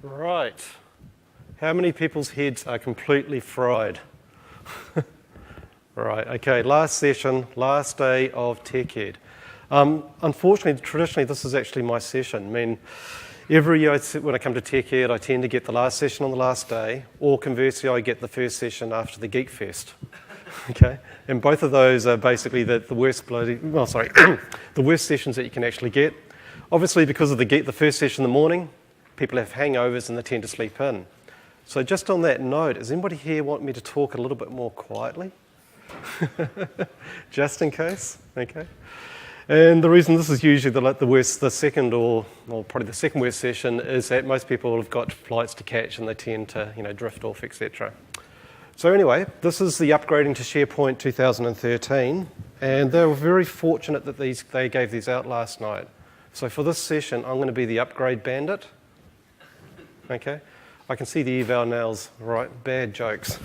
Right. How many people's heads are completely fried? Right, okay, last session, last day of TechEd. Unfortunately, traditionally, this is actually my session. I mean, every year when I come to TechEd, I tend to get the last session on the last day, or conversely, I get the first session after the Geek Fest. Okay, and both of those are basically the worst the worst sessions that you can actually get. Obviously, because of the first session in the morning, people have hangovers and they tend to sleep in. So just on that note, does anybody here want me to talk a little bit more quietly? Just in case, okay. And the reason this is usually the second probably the second worst session is that most people have got flights to catch and they tend to drift off, etc. So anyway, this is the upgrading to SharePoint 2013, and they were very fortunate that they gave these out last night. So for this session, I'm going to be the upgrade bandit. Okay, I can see the eval nails, right? Bad jokes.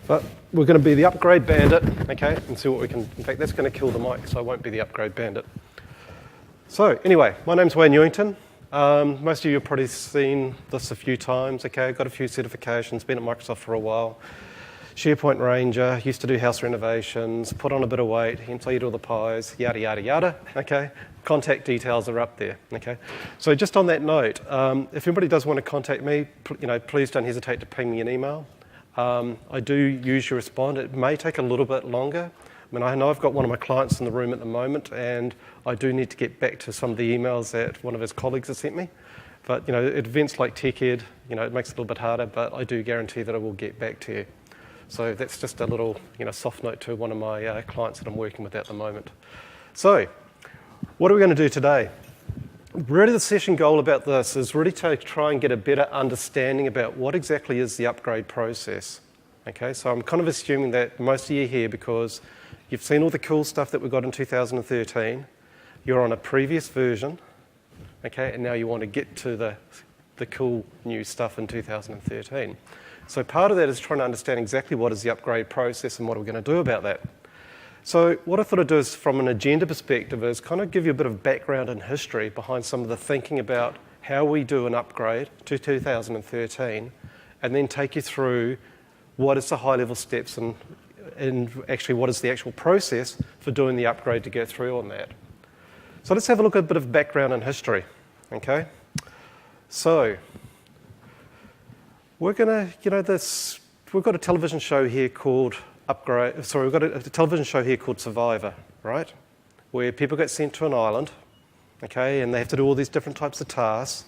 But we're going to be the upgrade bandit, okay, and see what we can. In fact, that's going to kill the mic, so I won't be the upgrade bandit. So anyway, my name's Wayne Newington. Most of you have probably seen this a few times, okay? I've got a few certifications, been at Microsoft for a while. SharePoint Ranger, used to do house renovations, put on a bit of weight, hence I eat all the pies, yada, yada, yada, okay? Contact details are up there, okay? So just on that note, if anybody does want to contact me, please don't hesitate to ping me an email. I do usually respond. It may take a little bit longer. I mean, I know I've got one of my clients in the room at the moment, and I do need to get back to some of the emails that one of his colleagues has sent me. But, at events like TechEd, it makes it a little bit harder, but I do guarantee that I will get back to you. So that's just a little, soft note to one of my clients that I'm working with at the moment. So, what are we going to do today? Really, the session goal about this is really to try and get a better understanding about what exactly is the upgrade process. Okay, so I'm kind of assuming that most of you are here because you've seen all the cool stuff that we got in 2013, you're on a previous version, okay, and now you want to get to the cool new stuff in 2013. So part of that is trying to understand exactly what is the upgrade process and what are we going to do about that. So what I thought I'd do is, from an agenda perspective, is kind of give you a bit of background and history behind some of the thinking about how we do an upgrade to 2013, and then take you through what is the high-level steps and actually what is the actual process for doing the upgrade to get through on that. So let's have a look at a bit of background and history, okay? So we're going to, we've got a television show here called we've got a television show here called Survivor, right? Where people get sent to an island, okay, and they have to do all these different types of tasks,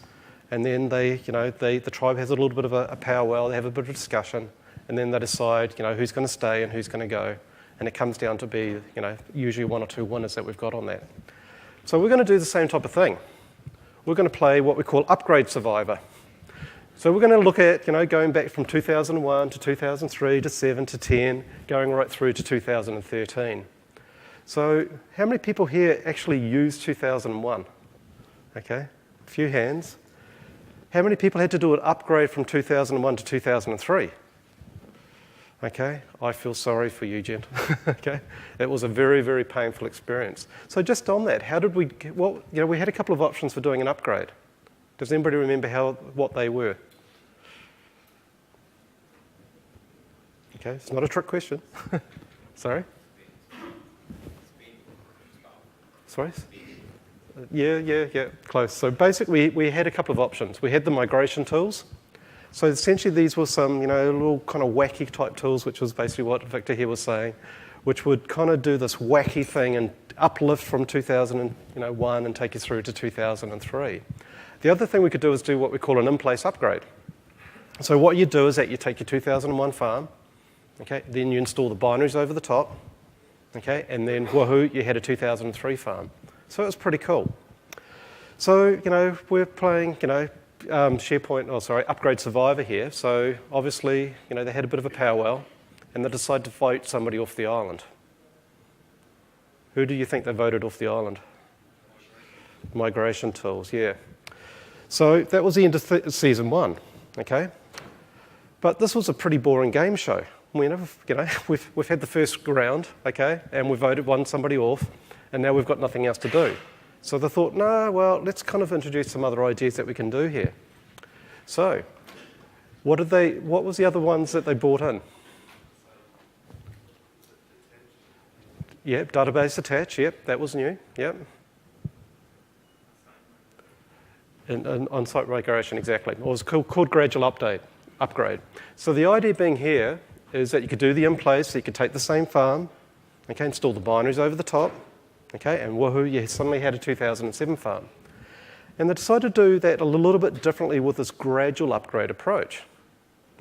and then the tribe has a little bit of a powwow, they have a bit of a discussion, and then they decide, who's going to stay and who's going to go, and it comes down to be, usually one or two winners that we've got on that. So we're going to do the same type of thing. We're going to play what we call Upgrade Survivor. So we're going to look at, going back from 2001 to 2003 to 7 to 10, going right through to 2013. So how many people here actually used 2001? Okay, a few hands. How many people had to do an upgrade from 2001 to 2003? Okay, I feel sorry for you, gent. Okay, that was a very, very painful experience. So just on that, how did we, we had a couple of options for doing an upgrade. Does anybody remember what they were? Okay, it's not a trick question. Sorry? Sorry? Yeah, close. So basically, we had a couple of options. We had the migration tools. So essentially, these were some, little kind of wacky type tools, which was basically what Victor here was saying, which would kind of do this wacky thing and uplift from 2001 and take you through to 2003. The other thing we could do is do what we call an in-place upgrade. So what you do is that you take your 2001 farm, okay, then you install the binaries over the top, okay, and then woohoo, you had a 2003 farm. So it was pretty cool. So, we're playing, Upgrade Survivor here. So obviously, they had a bit of a powwow, and they decided to vote somebody off the island. Who do you think they voted off the island? Migration tools, yeah. So that was the end of season 1, okay? But this was a pretty boring game show. We've had the first round, okay, and we've voted somebody off, and now we've got nothing else to do. So they thought, no, well, let's kind of introduce some other ideas that we can do here. So, what was the other ones that they brought in? Yep, database attach, yep, that was new, yep. On-site migration, exactly. It was called gradual upgrade. So the idea being here is that you could do the in-place, so you could take the same farm, okay, install the binaries over the top, okay, and woohoo, you suddenly had a 2007 farm. And they decided to do that a little bit differently with this gradual upgrade approach.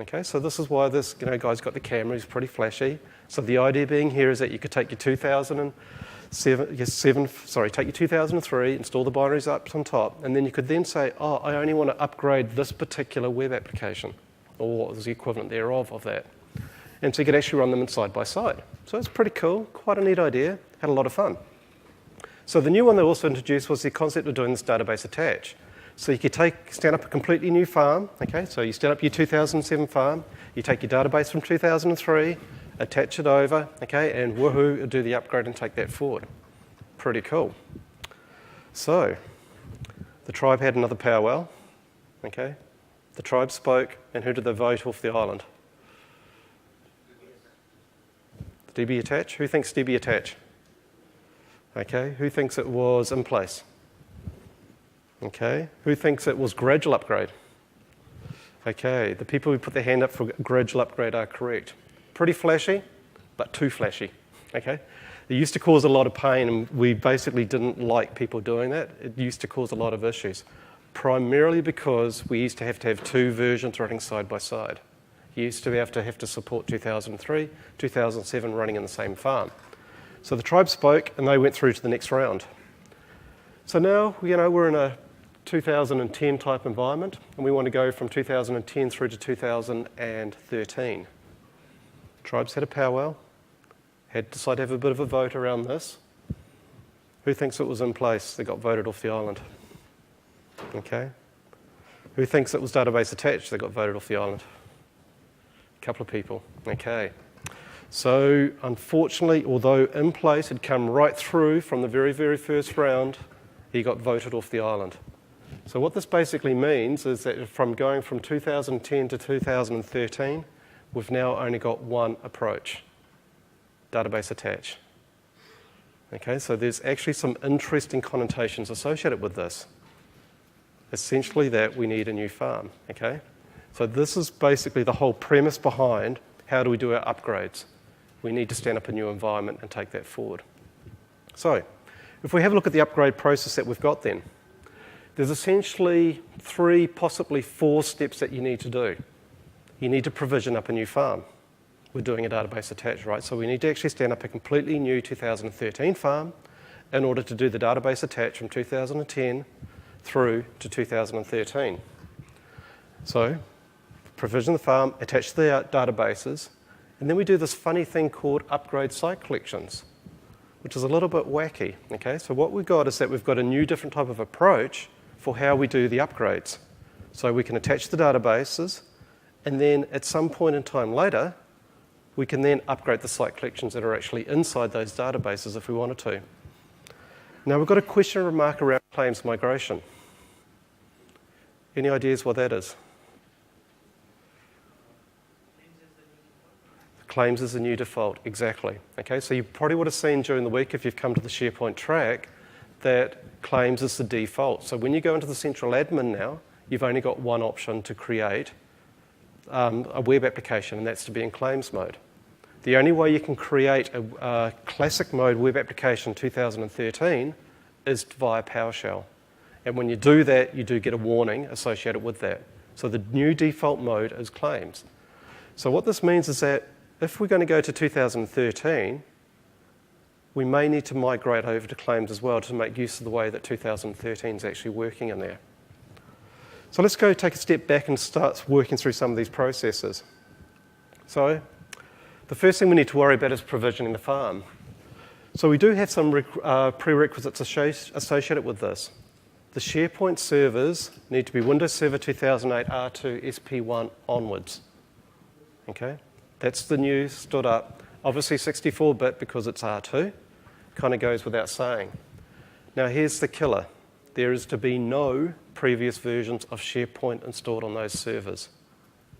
Okay, so this is why this guy's got the camera, he's pretty flashy. So the idea being here is that you could take your 2003, install the binaries up on top, and then you could then say, oh, I only want to upgrade this particular web application, or what was the equivalent thereof of that. And so you could actually run them side by side. So it's pretty cool, quite a neat idea, had a lot of fun. So the new one they also introduced was the concept of doing this database attach. So you could stand up a completely new farm, okay? So you stand up your 2007 farm, you take your database from 2003, attach it over, okay, and woohoo, do the upgrade and take that forward. Pretty cool. So the tribe had another powwow, okay? The tribe spoke, and who did they vote off the island? DB attach? Who thinks DB attach? Okay, who thinks it was in place? Okay, who thinks it was gradual upgrade? Okay, the people who put their hand up for gradual upgrade are correct. Pretty flashy, but too flashy, okay? It used to cause a lot of pain, and we basically didn't like people doing that. It used to cause a lot of issues, primarily because we used to have two versions running side by side. You used to have to support 2003, 2007 running in the same farm. So the tribe spoke, and they went through to the next round. So now, we're in a 2010 type environment, and we want to go from 2010 through to 2013. Tribes had a powwow, had decided to have a bit of a vote around this. Who thinks it was in place that got voted off the island? Okay. Who thinks it was database attached that got voted off the island? A couple of people. Okay. So unfortunately, although in place had come right through from the very, very first round, he got voted off the island. So what this basically means is that from going from 2010 to 2013, we've now only got one approach, database attach. Okay, so there's actually some interesting connotations associated with this. Essentially that we need a new farm, okay? So this is basically the whole premise behind how do we do our upgrades. We need to stand up a new environment and take that forward. So if we have a look at the upgrade process that we've got then, there's essentially 3, possibly 4 steps that you need to do. You need to provision up a new farm. We're doing a database attach, right? So we need to actually stand up a completely new 2013 farm in order to do the database attach from 2010 through to 2013. So provision the farm, attach the databases, and then we do this funny thing called upgrade site collections, which is a little bit wacky, okay? So what we've got is that we've got a new different type of approach for how we do the upgrades. So we can attach the databases, and then at some point in time later, we can then upgrade the site collections that are actually inside those databases if we wanted to. Now we've got a question remark around claims migration. Any ideas what that is? Claims is a new default, exactly. Okay, so you probably would have seen during the week if you've come to the SharePoint track that claims is the default. So when you go into the central admin now, you've only got one option to create a web application, and that's to be in claims mode. The only way you can create a classic mode web application 2013 is via PowerShell. And when you do that, you do get a warning associated with that. So the new default mode is claims. So what this means is that if we're going to go to 2013, we may need to migrate over to claims as well to make use of the way that 2013 is actually working in there. So let's go take a step back and start working through some of these processes. So the first thing we need to worry about is provisioning the farm. So we do have some prerequisites associated with this. The SharePoint servers need to be Windows Server 2008 R2 SP1 onwards. Okay, that's the new stood up. Obviously 64-bit because it's R2, kind of goes without saying. Now here's the killer. There is to be no previous versions of SharePoint installed on those servers?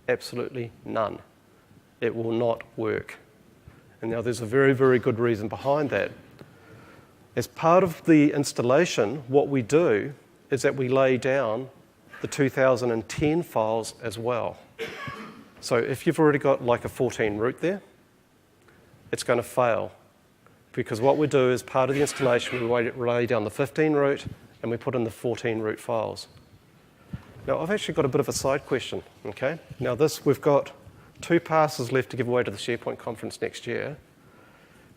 Absolutely none. It will not work. And now there's a very, very good reason behind that. As part of the installation, what we do is that we lay down the 2010 files as well. So if you've already got like a 14 root there, it's going to fail. Because what we do is part of the installation, we lay down the 15 root and we put in the 14 root files. Now I've actually got a bit of a side question, okay? Now we've got 2 passes left to give away to the SharePoint conference next year.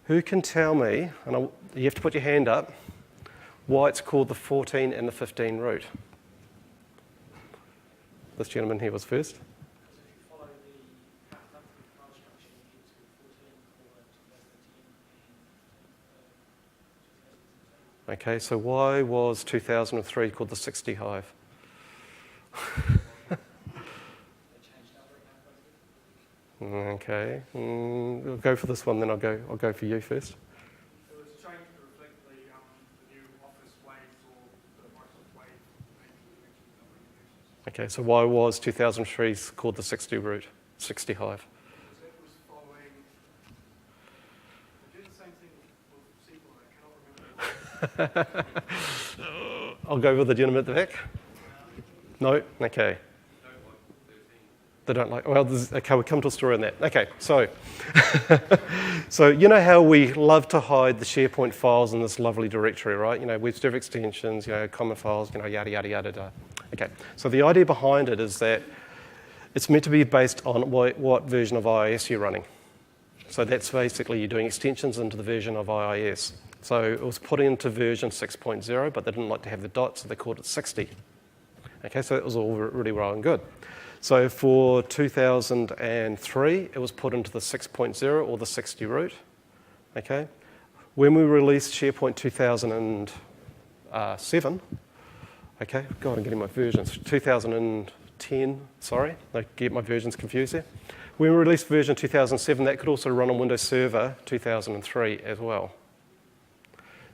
Who can tell me, and you have to put your hand up, why it's called the 14 and the 15 root? This gentleman here was first. Okay, so why was 2003 called the 60 hive? Okay, we'll go for this one, then I'll go for you first. It was changed to reflect the new Office waves or the Microsoft wave. Okay, so why was 2003 called the 60 root, 60 hive? Because it was following. They did the same thing with SQL. I cannot remember. I'll go with the gentleman at the back. No? Okay. They don't like, well, okay, we'll come to a story on that. Okay, so, so you know how we love to hide the SharePoint files in this lovely directory, right? You know, web server extensions, you know, common files, you know, yada, yada, yada, yada. Okay, so the idea behind it is that it's meant to be based on what version of IIS you're running. So that's basically you're doing extensions into the version of IIS. So it was put into version 6.0, but they didn't like to have the dots, so they called it 60. Okay, so it was all really well and good. So for 2003, it was put into the 6.0 or the 60 root. Okay, when we released SharePoint 2007, okay, God, I'm getting my versions. 2010, sorry, I get my versions confused there. When we released version 2007, that could also run on Windows Server 2003 as well.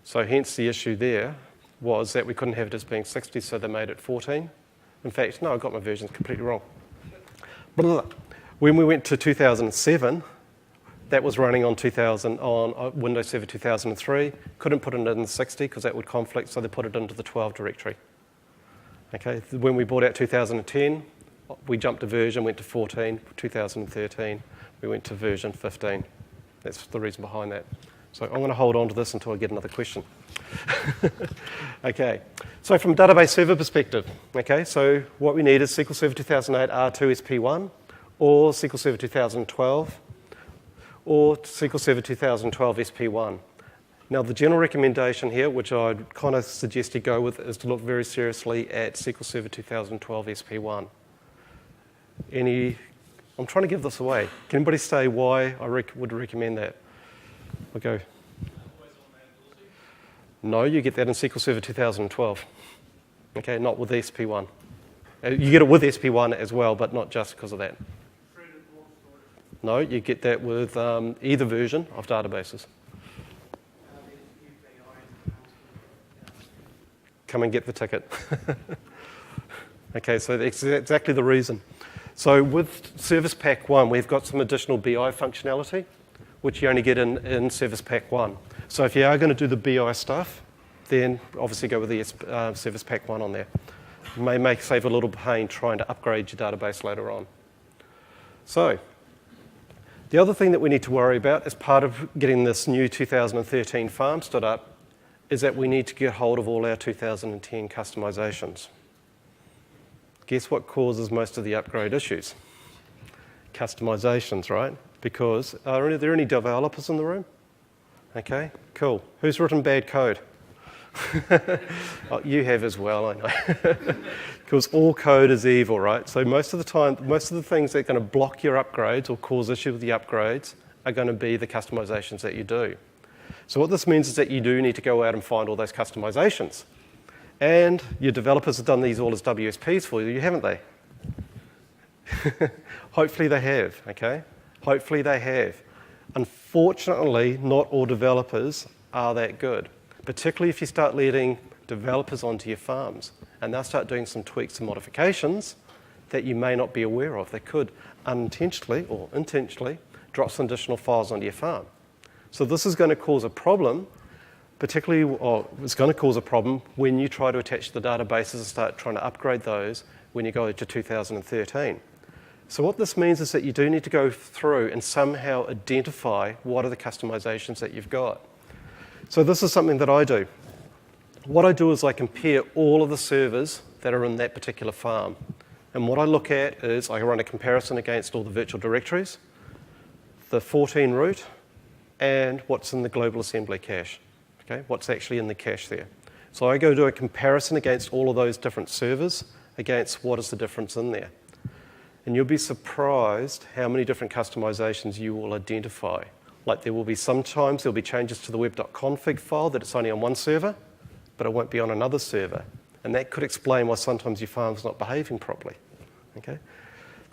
So hence the issue there was that we couldn't have it as being 60, so they made it 14. In fact, no, I got my versions completely wrong. When we went to 2007, that was running on Windows Server 2003. Couldn't put it in the 60 because that would conflict, so they put it into the 12 directory. Okay, when we bought out 2010, we jumped a version, went to 14. 2013, we went to version 15. That's the reason behind that. So I'm going to hold on to this until I get another question. Okay, so from a database server perspective, okay, so what we need is SQL Server 2008 R2 SP1 or SQL Server 2012 or SQL Server 2012 SP1. Now the general recommendation here, which I'd kind of suggest you go with, is to look very seriously at SQL Server 2012 SP1. I'm trying to give this away. Can anybody say why I would recommend that? I'll go. No, you get that in SQL Server 2012. Okay, not with SP1. You get it with SP1 as well, but not just because of that. No, you get that with either version of databases. Come and get the ticket. Okay, so that's exactly the reason. So with Service Pack 1, we've got some additional BI functionality, which you only get in Service Pack 1. So if you are going to do the BI stuff, then obviously go with the Service Pack 1 on there. It may save a little pain trying to upgrade your database later on. So the other thing that we need to worry about as part of getting this new 2013 farm stood up is that we need to get hold of all our 2010 customizations. Guess what causes most of the upgrade issues? Customizations, right? Because are there any developers in the room? Okay, cool. Who's written bad code? Oh, you have as well, I know. Because all code is evil, right? So most of the time, most of the things that are going to block your upgrades or cause issues with the upgrades are going to be the customizations that you do. So what this means is that you do need to go out and find all those customizations. And your developers have done these all as WSPs for you, haven't they? Hopefully they have, okay? Hopefully they have. Unfortunately, not all developers are that good, particularly if you start letting developers onto your farms. and they'll start doing some tweaks and modifications that you may not be aware of. They could unintentionally or intentionally drop some additional files onto your farm. So this is going to cause a problem, particularly, or it's going to cause a problem when you try to attach the databases and start trying to upgrade those when you go to 2013. So what this means is that you do need to go through and somehow identify what are the customizations that you've got. So this is something that I do. What I do is I compare all of the servers that are in that particular farm. And what I look at is I run a comparison against all the virtual directories, the 14 root, and what's in the global assembly cache. Okay, what's actually in the cache there. So I go do a comparison against all of those different servers against what is the difference in there. And you'll be surprised how many different customizations you will identify. Like there will be sometimes there'll be changes to the web.config file that it's only on one server, but it won't be on another server. And that could explain why sometimes your farm's not behaving properly. Okay?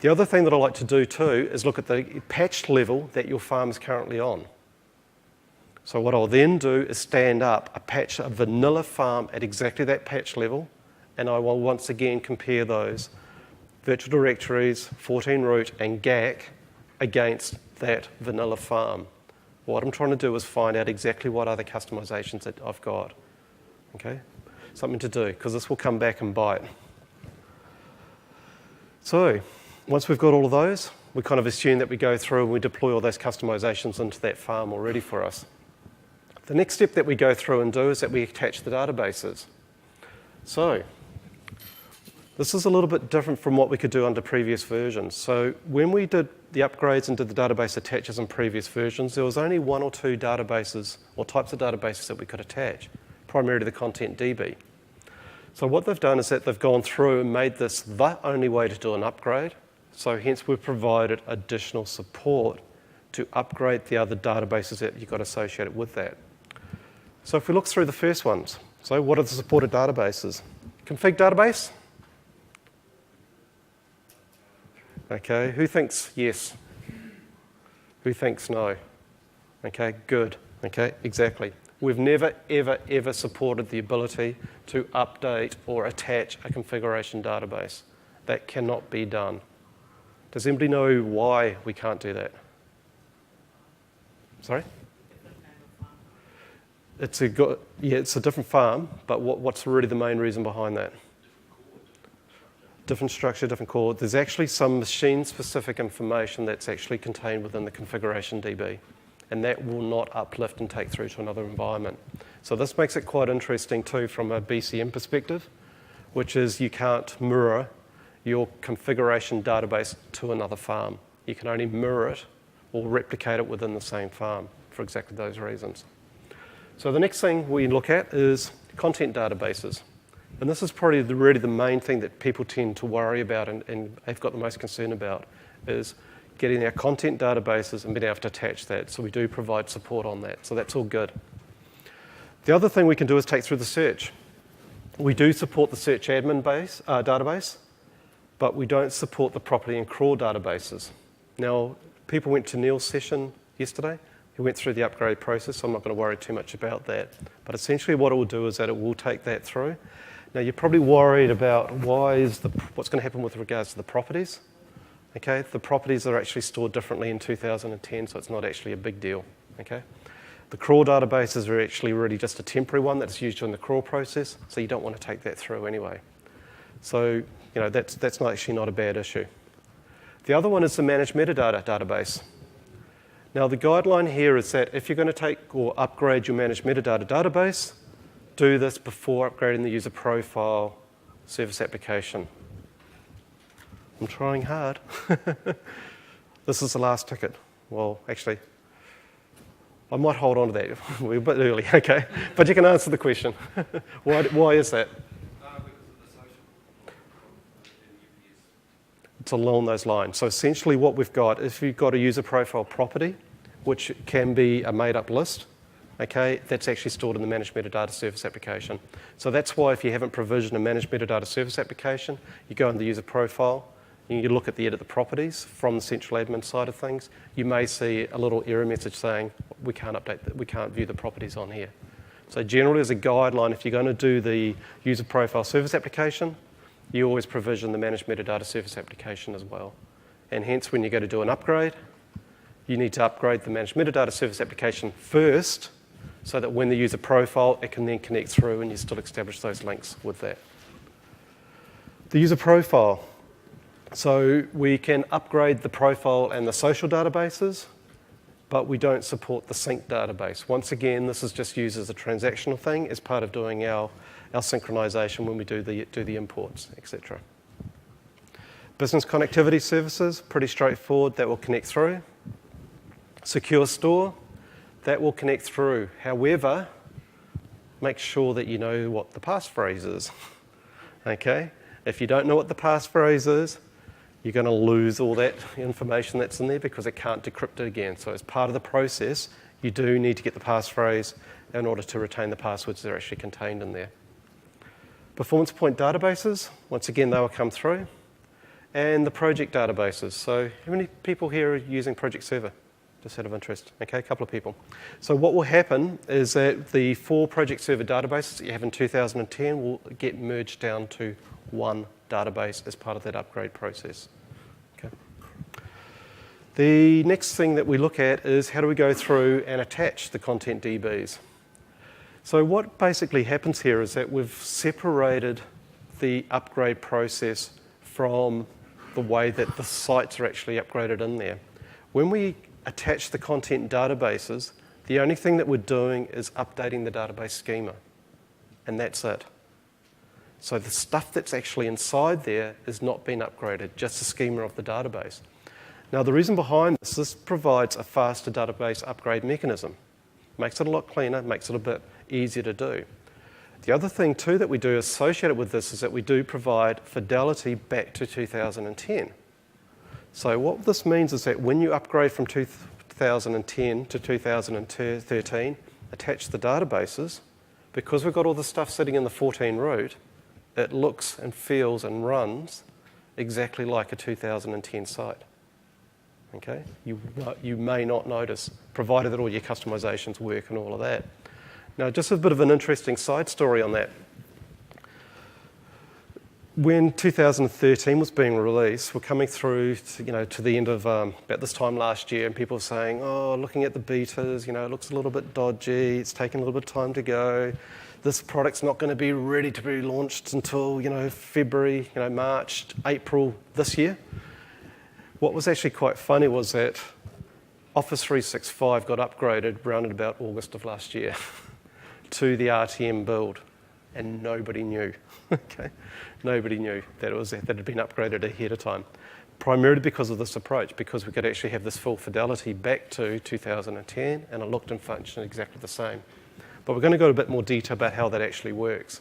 The other thing that I like to do too is look at the patch level that your farm is currently on. So what I'll then do is stand up a vanilla farm at exactly that patch level, and I will once again compare those virtual directories, 14 root, and GAC against that vanilla farm. What I'm trying to do is find out exactly what other customizations that I've got. Okay? Something to do, because this will come back and bite. So once we've got all of those, we kind of assume that we go through and we deploy all those customizations into that farm already for us. The next step that we go through and do is that we attach the databases. So this is a little bit different from what we could do under previous versions. So when we did the upgrades and did the database attaches in previous versions, there was only one or two databases or types of databases that we could attach, primarily the content DB. So what they've done is that they've gone through and made this the only way to do an upgrade. So hence we've provided additional support to upgrade the other databases that you've got associated with that. So if we look through the first ones, so what are the supported databases? Config database? Okay, who thinks yes? Who thinks no? Okay, good. Okay, exactly. We've never, ever, ever supported the ability to update or attach a configuration database. That cannot be done. Does anybody know why we can't do that? Sorry? It's a different farm, but what's really the main reason behind that? Different structure, different core. There's actually some machine-specific information that's actually contained within the configuration DB, and that will not uplift and take through to another environment. So this makes it quite interesting too from a BCM perspective, which is you can't mirror your configuration database to another farm. You can only mirror it or replicate it within the same farm for exactly those reasons. So the next thing we look at is content databases. And this is probably really the main thing that people tend to worry about and they've got the most concern about is getting our content databases and being able to attach that. So we do provide support on that. So that's all good. The other thing we can do is take through the search. We do support the search admin database, but we don't support the property and crawl databases. Now, people went to Neil's session yesterday. He went through the upgrade process, so I'm not going to worry too much about that. But essentially what it will do is that it will take that through. Now, you're probably worried about what's going to happen with regards to the properties. Okay, the properties are actually stored differently in 2010, so it's not actually a big deal. Okay, the crawl databases are actually really just a temporary one that's used during the crawl process, so you don't want to take that through anyway. So, that's not actually not a bad issue. The other one is the managed metadata database. Now, the guideline here is that if you're going to take or upgrade your managed metadata database, do this before upgrading the user profile service application. I'm trying hard. This is the last ticket. Well, actually, I might hold on to that. We're a bit early, okay? But you can answer the question. Why is that? Because of the social It's along those lines. So essentially what we've got, if you've got a user profile property, which can be a made-up list, okay, that's actually stored in the managed metadata service application. So that's why if you haven't provisioned a managed metadata service application, you go in the user profile, you look at the edit the properties from the central admin side of things, you may see a little error message saying we can't update, we can't view the properties on here. So generally as a guideline, if you're going to do the user profile service application, you always provision the managed metadata service application as well. And hence when you go to do an upgrade, you need to upgrade the managed metadata service application first so that when the user profile, it can then connect through and you still establish those links with that. The user profile. So we can upgrade the profile and the social databases, but we don't support the sync database. Once again, this is just used as a transactional thing as part of doing our synchronization when we do the imports, etc. Business connectivity services, pretty straightforward, that will connect through. Secure store, that will connect through. However, make sure that you know what the passphrase is. Okay? If you don't know what the passphrase is, you're going to lose all that information that's in there because it can't decrypt it again. So as part of the process, you do need to get the passphrase in order to retain the passwords that are actually contained in there. Performance point databases, once again, they will come through. And the project databases. So how many people here are using Project Server? Just out of interest. Okay, a couple of people. So what will happen is that the 4 Project Server databases that you have in 2010 will get merged down to one database as part of that upgrade process. Okay. The next thing that we look at is how do we go through and attach the content DBs. So what basically happens here is that we've separated the upgrade process from the way that the sites are actually upgraded in there. When we attach the content databases, the only thing that we're doing is updating the database schema, and that's it. So the stuff that's actually inside there is not being upgraded, just the schema of the database. Now the reason behind this provides a faster database upgrade mechanism. Makes it a lot cleaner, makes it a bit easier to do. The other thing too that we do associated with this is that we do provide fidelity back to 2010. So what this means is that when you upgrade from 2010 to 2013, attach the databases, because we've got all the stuff sitting in the 14 root, it looks and feels and runs exactly like a 2010 site. Okay? You may not notice, provided that all your customizations work and all of that. Now, just a bit of an interesting side story on that. When 2013 was being released, we're coming through to the end of about this time last year, and people were saying, oh, looking at the betas, it looks a little bit dodgy, it's taking a little bit of time to go. This product's not going to be ready to be launched until, February, March, April this year. What was actually quite funny was that Office 365 got upgraded around about August of last year to the RTM build, and nobody knew. Okay, nobody knew that that had been upgraded ahead of time, primarily because of this approach, because we could actually have this full fidelity back to 2010, and it looked and functioned exactly the same. But we're going to go into a bit more detail about how that actually works.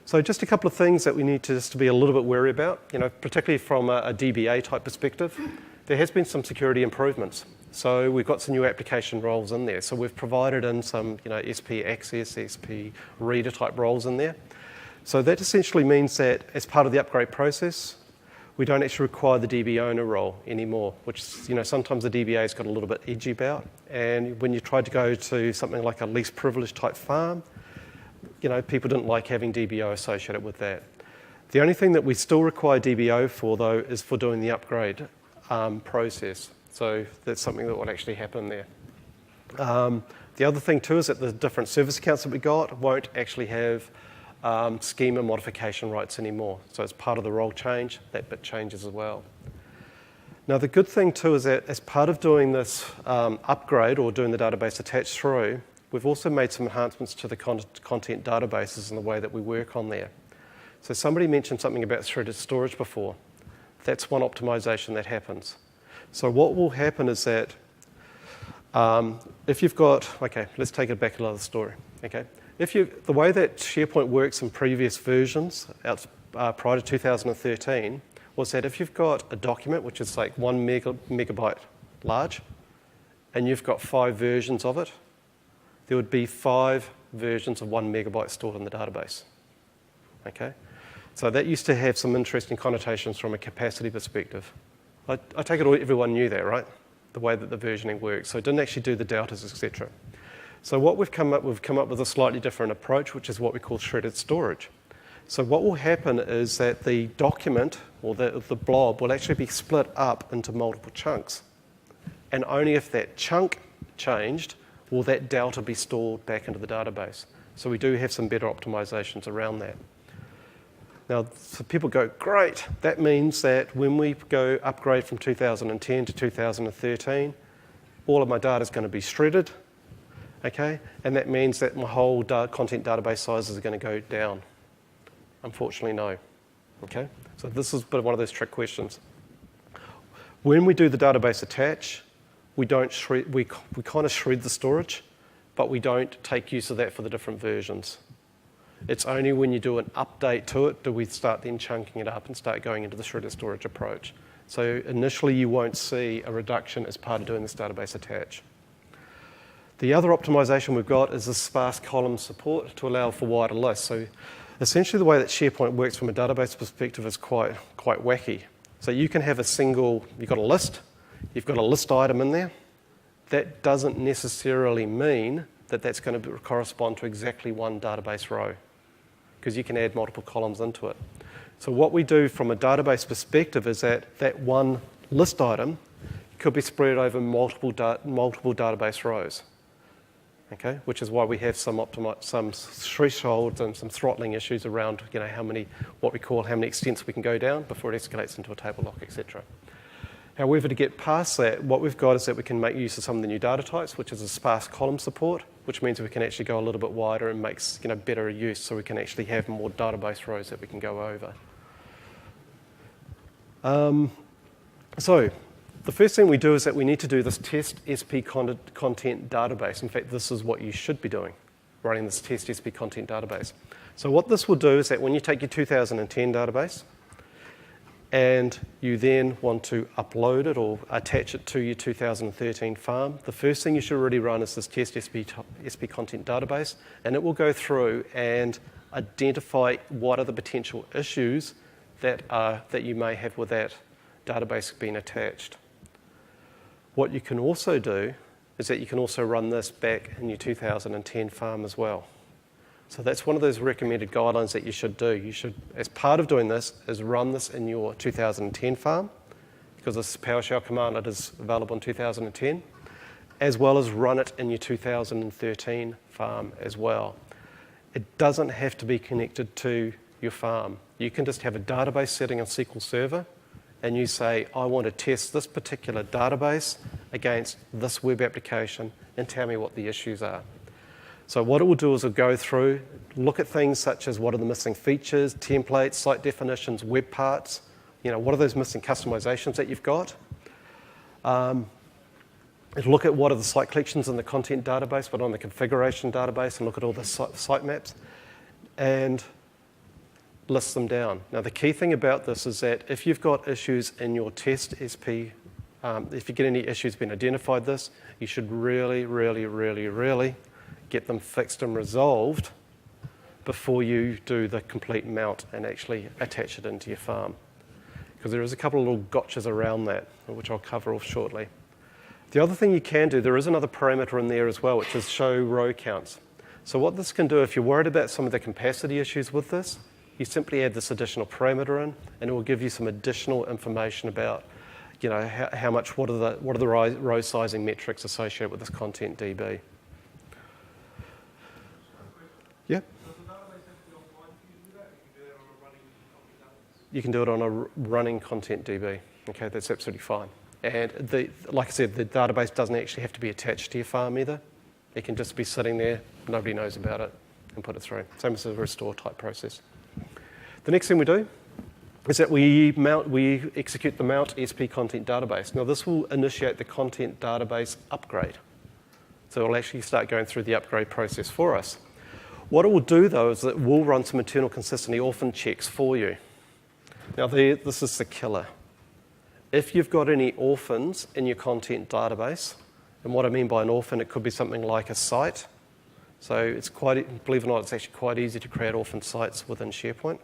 So just a couple of things that we need to just to be a little bit wary about, particularly from a DBA type perspective. There has been some security improvements. So we've got some new application roles in there. So we've provided in some, SP access, SP reader type roles in there. So that essentially means that as part of the upgrade process, we don't actually require the DB owner role anymore, which, sometimes the DBA's got a little bit edgy about. And when you tried to go to something like a least privilege type farm, people didn't like having DBO associated with that. The only thing that we still require DBO for, though, is for doing the upgrade process. So that's something that will actually happen there. The other thing, too, is that the different service accounts that we got won't actually have schema modification rights anymore. So as part of the role change, that bit changes as well. Now, the good thing, too, is that as part of doing this upgrade or doing the database attached through, we've also made some enhancements to the content databases and the way that we work on there. So somebody mentioned something about threaded storage before. That's one optimization that happens. So what will happen is that if you've got, okay, let's take it back another story. Okay, the way that SharePoint works in previous versions prior to 2013 was that if you've got a document which is like 1 megabyte large, and you've got 5 versions of it, there would be 5 versions of 1 megabyte stored in the database. Okay, so that used to have some interesting connotations from a capacity perspective. I take it everyone knew that, right? The way that the versioning works. So it didn't actually do the deltas, etc. So what we've come up with a slightly different approach, which is what we call shredded storage. So what will happen is that the document, or the blob, will actually be split up into multiple chunks. And only if that chunk changed will that delta be stored back into the database. So we do have some better optimizations around that. Now, so people go, great, that means that when we go upgrade from 2010 to 2013, all of my data is going to be shredded, okay? And that means that my whole content database sizes are going to go down. Unfortunately, no, okay? So this is a bit of one of those trick questions. When we do the database attach, we don't shred, we kind of shred the storage, but we don't take use of that for the different versions. It's only when you do an update to it do we start then chunking it up and start going into the shredded storage approach. So initially you won't see a reduction as part of doing this database attach. The other optimization we've got is the sparse column support to allow for wider lists. So essentially the way that SharePoint works from a database perspective is quite wacky. So you can have you've got a list, you've got a list item in there. That doesn't necessarily mean that that's going to correspond to exactly one database row, because you can add multiple columns into it. So what we do from a database perspective is that one list item could be spread over multiple database rows, okay? Which is why we have some thresholds and some throttling issues around, how many extents we can go down before it escalates into a table lock, etc. However, to get past that, what we've got is that we can make use of some of the new data types, which is a sparse column support, which means we can actually go a little bit wider and makes better use, so we can actually have more database rows that we can go over. So the first thing we do is that we need to do this test SP content database. In fact, this is what you should be doing, running this test SP content database. So what this will do is that when you take your 2010 database, and you then want to upload it or attach it to your 2013 farm, the first thing you should really run is this test SP content database, and it will go through and identify what are the potential issues that you may have with that database being attached. What you can also do is that you can also run this back in your 2010 farm as well. So that's one of those recommended guidelines that you should do. You should, as part of doing this, is run this in your 2010 farm, because this PowerShell command it is available in 2010, as well as run it in your 2013 farm as well. It doesn't have to be connected to your farm. You can just have a database setting on SQL Server, and you say, I want to test this particular database against this web application, and tell me what the issues are. So what it will do is it'll go through, look at things such as what are the missing features, templates, site definitions, web parts, what are those missing customizations that you've got. It'll look at what are the site collections in the content database, but on the configuration database, and look at all the site maps, and list them down. Now the key thing about this is that if you've got issues in your test SP, if you get any issues being identified this, you should really, really, really, really get them fixed and resolved before you do the complete mount and actually attach it into your farm. Because there is a couple of little gotchas around that, which I'll cover off shortly. The other thing you can do, there is another parameter in there as well, which is show row counts. So what this can do, if you're worried about some of the capacity issues with this, you simply add this additional parameter in, and it will give you some additional information about how much, what are the row sizing metrics associated with this content DB. Yeah. Does the database have to be offline for you to do that? You You can do it on a running content database? can do it on a running content DB. Okay, that's absolutely fine. And like I said, the database doesn't actually have to be attached to your farm either. It can just be sitting there, nobody knows about it, and put it through. Same as a restore type process. The next thing we do is that we execute the mount SP content database. Now this will initiate the content database upgrade. So it'll actually start going through the upgrade process for us. What it will do, though, is that it will run some internal consistency orphan checks for you. Now, this is the killer. If you've got any orphans in your content database, and what I mean by an orphan, it could be something like a site. So it's believe it or not, it's actually quite easy to create orphan sites within SharePoint.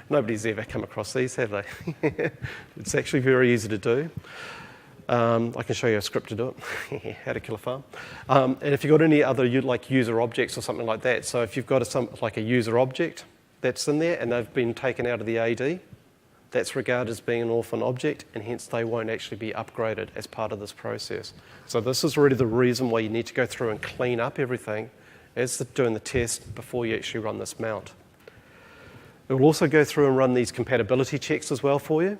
Nobody's ever come across these, have they? It's actually very easy to do. I can show you a script to do it, how to kill a farm. And if you've got any other like user objects or something like that, so if you've got like a user object that's in there and they've been taken out of the AD, that's regarded as being an orphan object, and hence they won't actually be upgraded as part of this process. So this is really the reason why you need to go through and clean up everything as doing the test before you actually run this mount. It will also go through and run these compatibility checks as well for you,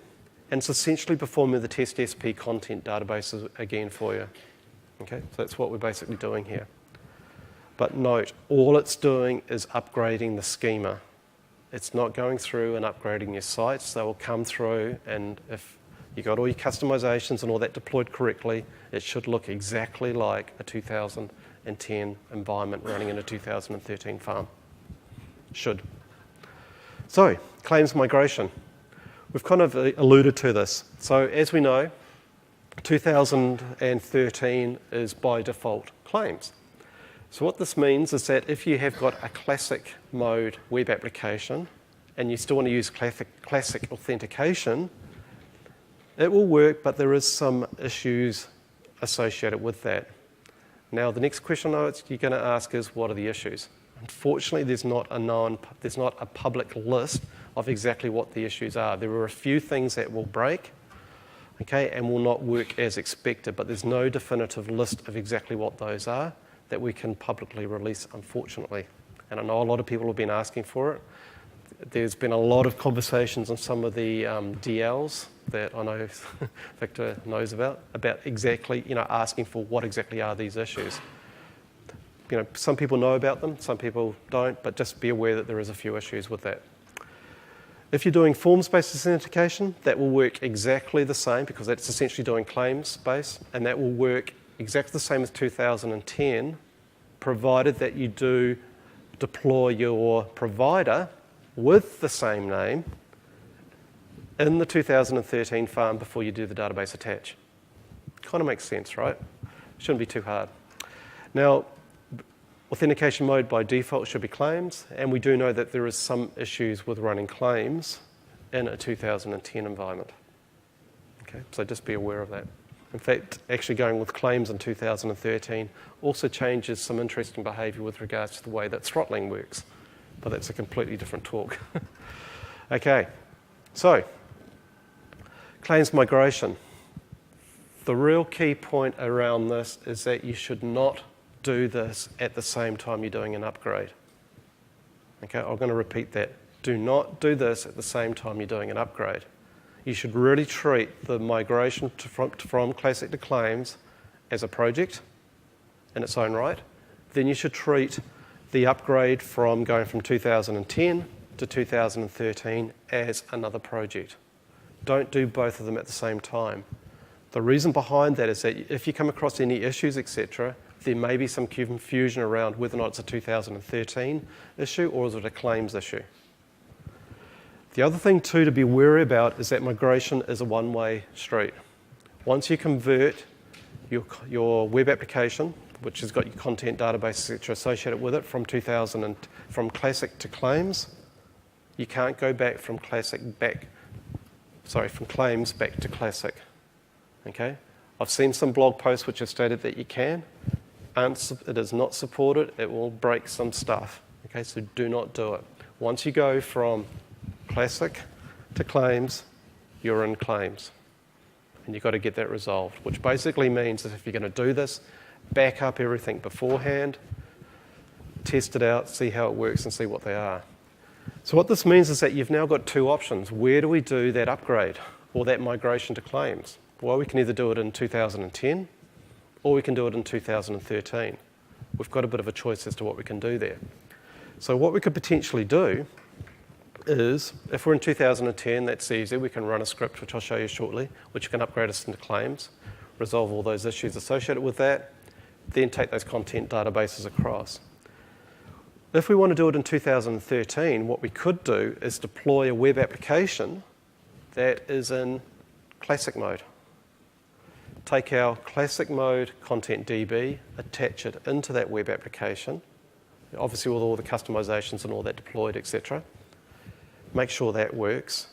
and it's essentially performing the test SP content databases again for you. Okay, so that's what we're basically doing here. But note, all it's doing is upgrading the schema. It's not going through and upgrading your sites. They will come through, and if you got all your customizations and all that deployed correctly, it should look exactly like a 2010 environment running in a 2013 farm. Should. So, claims migration. We've kind of alluded to this. So, as we know, 2013 is by default claims. So what this means is that if you have got a classic mode web application and you still want to use classic authentication, it will work, but there is some issues associated with that. Now, the next question you're going to ask is, what are the issues? Unfortunately, there's not a public list of exactly what the issues are. There are a few things that will break, okay, and will not work as expected, but there's no definitive list of exactly what those are that we can publicly release, unfortunately. And I know a lot of people have been asking for it. There's been a lot of conversations on some of the DLs that I know Victor knows about exactly, asking for what exactly are these issues. Some people know about them, some people don't, but just be aware that there is a few issues with that. If you're doing forms-based authentication, that will work exactly the same because that's essentially doing claims-based, and that will work exactly the same as 2010, provided that you do deploy your provider with the same name in the 2013 farm before you do the database attach. Kind of makes sense, right? Shouldn't be too hard. Now, authentication mode by default should be claims, and we do know that there is some issues with running claims in a 2010 environment. Okay, so just be aware of that. In fact, actually going with claims in 2013 also changes some interesting behaviour with regards to the way that throttling works. But that's a completely different talk. Okay, so claims migration. The real key point around this is that you should not do this at the same time you're doing an upgrade. Okay, I'm going to repeat that. Do not do this at the same time you're doing an upgrade. You should really treat the migration from classic to claims as a project in its own right. Then you should treat the upgrade from going from 2010 to 2013 as another project. Don't do both of them at the same time. The reason behind that is that if you come across any issues, etc., there may be some confusion around whether or not it's a 2013 issue or is it a claims issue. The other thing too to be wary about is that migration is a one-way street. Once you convert your web application, which has got your content database, etc., associated with it from classic to claims, you can't go back from claims back to classic. Okay? I've seen some blog posts which have stated that you can. It is not supported. It will break some stuff. Okay, so do not do it. Once you go from classic to claims, you're in claims. And you've got to get that resolved, which basically means that if you're going to do this, back up everything beforehand, test it out, see how it works, and see what they are. So what this means is that you've now got two options. Where do we do that upgrade or that migration to claims? Well, we can either do it in 2010 or we can do it in 2013. We've got a bit of a choice as to what we can do there. So what we could potentially do is, if we're in 2010, that's easy. We can run a script, which I'll show you shortly, which can upgrade us into claims, resolve all those issues associated with that, then take those content databases across. If we want to do it in 2013, what we could do is deploy a web application that is in classic mode. Take our classic mode content DB, attach it into that web application, obviously with all the customizations and all that deployed, etc. Make sure that works.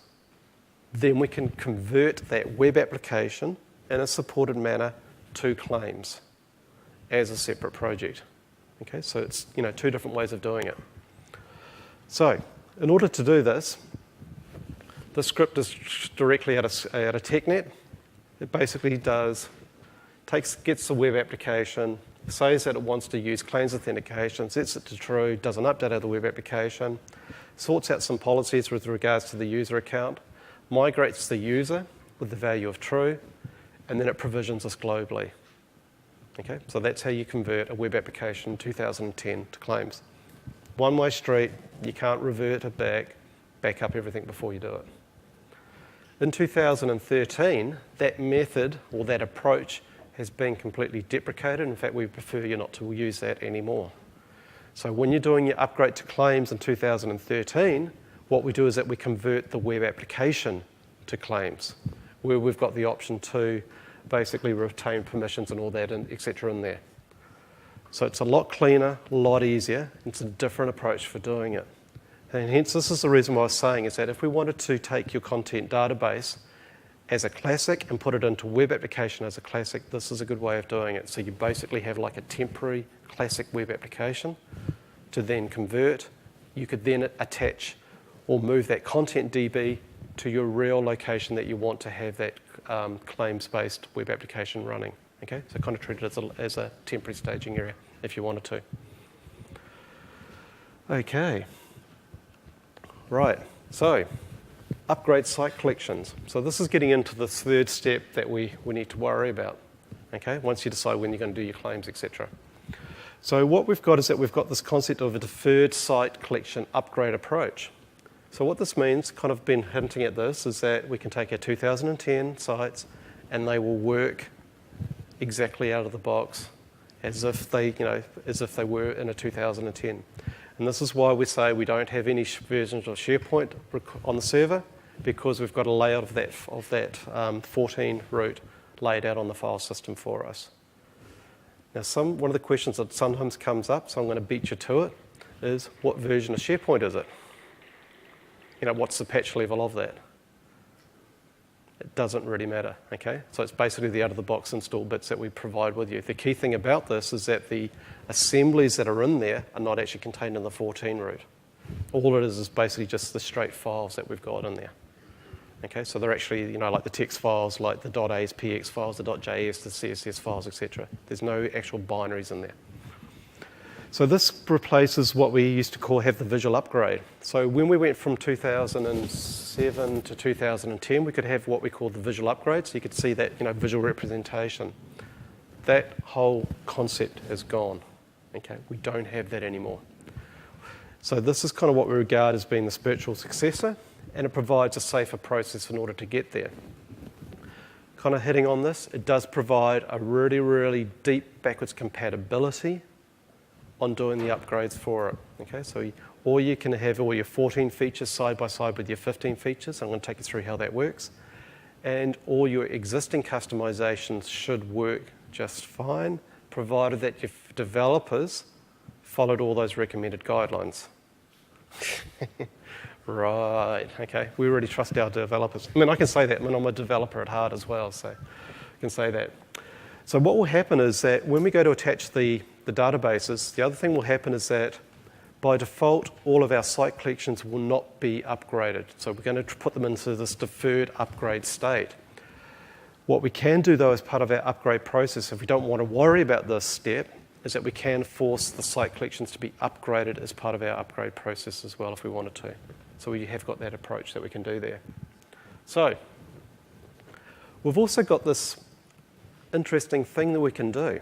Then we can convert that web application in a supported manner to claims as a separate project. Okay, so it's two different ways of doing it. So in order to do this, the script is directly out of TechEd. It basically gets the web application, says that it wants to use claims authentication, sets it to true, does an update of the web application, sorts out some policies with regards to the user account, migrates the user with the value of true, and then it provisions us globally. Okay, so that's how you convert a web application 2010 to claims. One-way street, you can't revert it back up everything before you do it. In 2013, that method or that approach has been completely deprecated. In fact, we prefer you not to use that anymore. So when you're doing your upgrade to claims in 2013, what we do is that we convert the web application to claims, where we've got the option to basically retain permissions and all that, and et cetera in there. So it's a lot cleaner, a lot easier. It's a different approach for doing it. And hence, this is the reason why I was saying is that if we wanted to take your content database as a classic and put it into web application as a classic, this is a good way of doing it. So you basically have like a temporary classic web application to then convert. You could then attach or move that content DB to your real location that you want to have that claims-based web application running. Okay, so kind of treat it as a temporary staging area if you wanted to. Okay, right, so upgrade site collections. So this is getting into the third step that we need to worry about, okay, once you decide when you're going to do your claims, etc. So what we've got is that we've got this concept of a deferred site collection upgrade approach. So what this means, kind of been hinting at this, is that we can take our 2010 sites and they will work exactly out of the box as if they were in a 2010. And this is why we say we don't have any versions of SharePoint on the server, because we've got a layout of that 14 root laid out on the file system for us. Now, one of the questions that sometimes comes up, so I'm going to beat you to it, is what version of SharePoint is it? What's the patch level of that? It doesn't really matter, okay? So it's basically the out-of-the-box install bits that we provide with you. The key thing about this is that the assemblies that are in there are not actually contained in the 14 root. All it is basically just the straight files that we've got in there. Okay, so they're actually, like the text files, like the .aspx files, the .js, the CSS files, etc. There's no actual binaries in there. So this replaces what we used to have the visual upgrade. So when we went from 2007 to 2010, we could have what we call the visual upgrade. So you could see that, visual representation. That whole concept is gone. Okay, we don't have that anymore. So this is kind of what we regard as being the spiritual successor, and it provides a safer process in order to get there. Kind of hitting on this, it does provide a really, really deep backwards compatibility on doing the upgrades for it. Okay, so or you can have all your 14 features side by side with your 15 features. I'm going to take you through how that works. And all your existing customizations should work just fine, provided that your developers followed all those recommended guidelines. Right, okay. We really trust our developers. I mean, I can say that. I mean, I'm a developer at heart as well, so I can say that. So what will happen is that when we go to attach the databases, the other thing will happen is that by default, all of our site collections will not be upgraded. So we're going to put them into this deferred upgrade state. What we can do, though, as part of our upgrade process, if we don't want to worry about this step, is that we can force the site collections to be upgraded as part of our upgrade process as well if we wanted to. So we have got that approach that we can do there. So we've also got this interesting thing that we can do.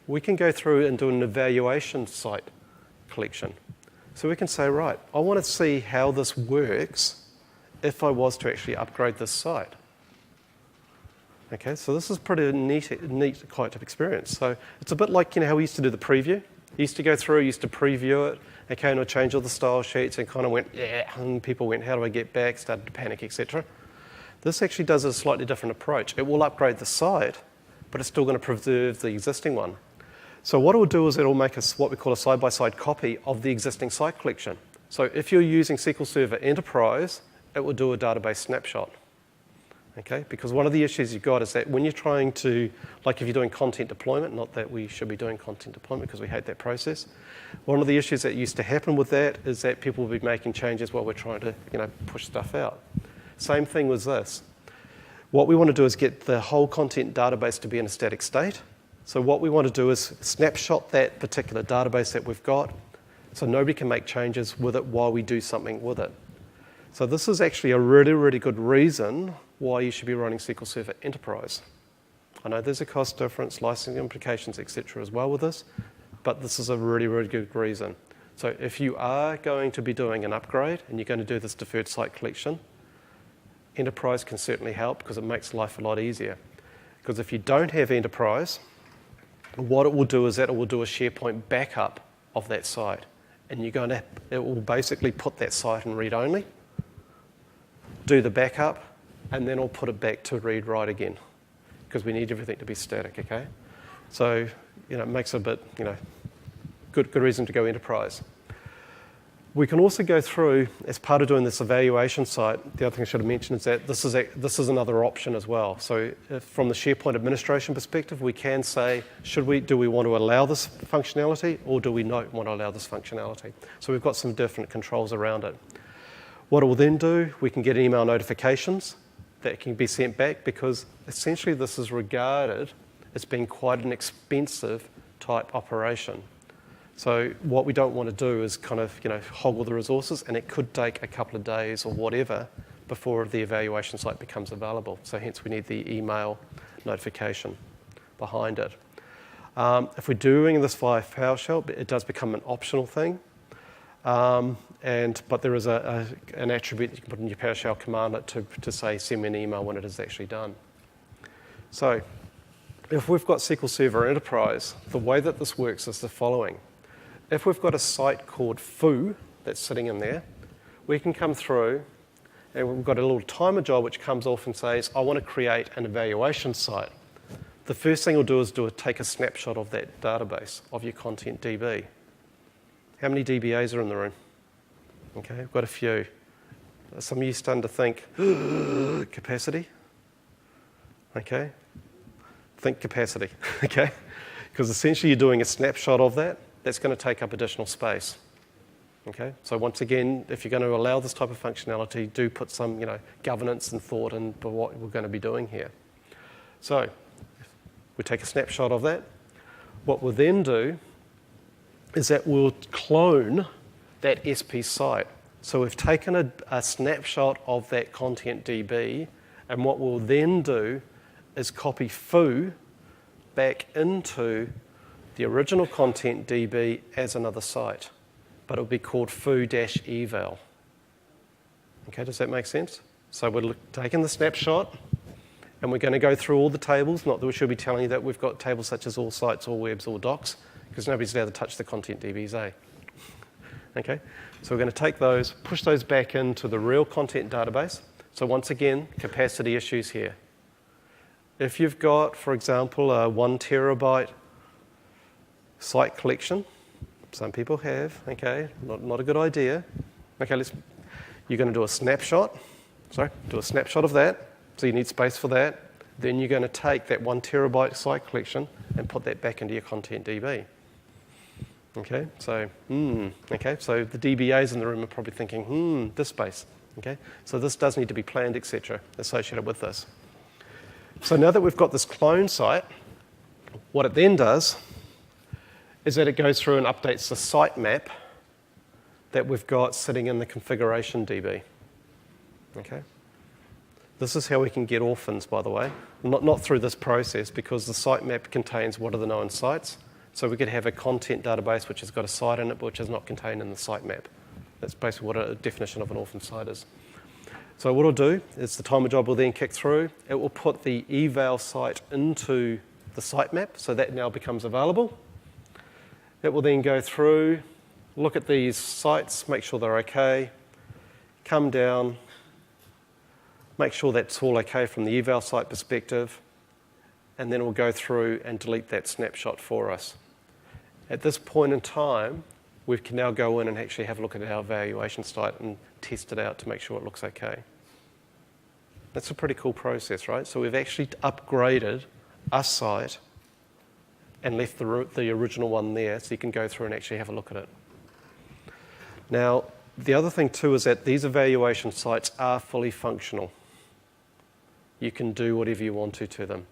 We can go through and do an evaluation site collection. So we can say, right, I want to see how this works if I was to actually upgrade this site. Okay, so this is pretty neat kind of experience. So it's a bit like how we used to do the preview. You used to go through, used to preview it, okay, and I changed all the style sheets and kind of went, yeah, and people went, how do I get back, started to panic, etc. This actually does a slightly different approach. It will upgrade the site, but it's still going to preserve the existing one. So what it will do is it will make us what we call a side-by-side copy of the existing site collection. So if you're using SQL Server Enterprise, it will do a database snapshot. Okay, because one of the issues you've got is that when you're trying to, like if you're doing content deployment, not that we should be doing content deployment because we hate that process, one of the issues that used to happen with that is that people will be making changes while we're trying to, push stuff out. Same thing with this. What we want to do is get the whole content database to be in a static state. So what we want to do is snapshot that particular database that we've got so nobody can make changes with it while we do something with it. So this is actually a really, really good reason why you should be running SQL Server Enterprise. I know there's a cost difference, licensing implications, etc. as well with this, but this is a really, really good reason. So if you are going to be doing an upgrade and you're going to do this deferred site collection, Enterprise can certainly help because it makes life a lot easier. Because if you don't have Enterprise, what it will do is that it will do a SharePoint backup of that site. And it will basically put that site in read-only, do the backup, and then I'll put it back to read-write again because we need everything to be static, okay? So, it makes a bit, good reason to go enterprise. We can also go through, as part of doing this evaluation site, the other thing I should have mentioned is that this is another option as well. So from the SharePoint administration perspective, we can say, do we want to allow this functionality or do we not want to allow this functionality? So we've got some different controls around it. What it will then do, we can get email notifications that can be sent back because essentially this is regarded as being quite an expensive type operation. So what we don't want to do is kind of, hoggle the resources, and it could take a couple of days or whatever before the evaluation site becomes available. So hence we need the email notification behind it. If we're doing this via PowerShell, it does become an optional thing. But there is an attribute you can put in your PowerShell command to say send me an email when it is actually done. So if we've got SQL Server Enterprise, the way that this works is the following. If we've got a site called foo that's sitting in there, we can come through and we've got a little timer job which comes off and says, I want to create an evaluation site. The first thing we'll do is take a snapshot of that database, of your content DB. How many DBAs are in the room? Okay, we've got a few. Some of you starting to think, capacity? Okay, think capacity, okay? Because essentially you're doing a snapshot of that. That's going to take up additional space. Okay, so once again, if you're going to allow this type of functionality, do put some, governance and thought into what we're going to be doing here. So we take a snapshot of that. What we'll then do is that we'll clone that SP site. So we've taken a snapshot of that content DB, and what we'll then do is copy foo back into the original content DB as another site, but it'll be called foo-eval. Okay, does that make sense? So we're taking the snapshot, and we're going to go through all the tables. Not that we should be telling you that we've got tables such as all sites, all webs, all docs, because nobody's allowed to touch the content DBs, eh? Okay, so we're going to take those, push those back into the real content database. So once again, capacity issues here. If you've got, for example, a 1 terabyte site collection, some people have, okay, not a good idea. Okay, you're going to do a snapshot, do a snapshot of that, so you need space for that. Then you're going to take that 1 terabyte site collection and put that back into your content DB. Okay, so the DBAs in the room are probably thinking, this space. Okay, so this does need to be planned, etc., associated with this. So now that we've got this clone site, what it then does is that it goes through and updates the sitemap that we've got sitting in the configuration DB. Okay, this is how we can get orphans, by the way, not through this process, because the sitemap contains what are the known sites. So we could have a content database which has got a site in it but which is not contained in the sitemap. That's basically what a definition of an orphan site is. So what it'll do is the timer job will then kick through. It will put the eval site into the sitemap, so that now becomes available. It will then go through, look at these sites, make sure they're okay, come down, make sure that's all okay from the eval site perspective, and then it will go through and delete that snapshot for us. At this point in time, we can now go in and actually have a look at our evaluation site and test it out to make sure it looks okay. That's a pretty cool process, right? So we've actually upgraded a site and left the original one there so you can go through and actually have a look at it. Now, the other thing too is that these evaluation sites are fully functional. You can do whatever you want to them.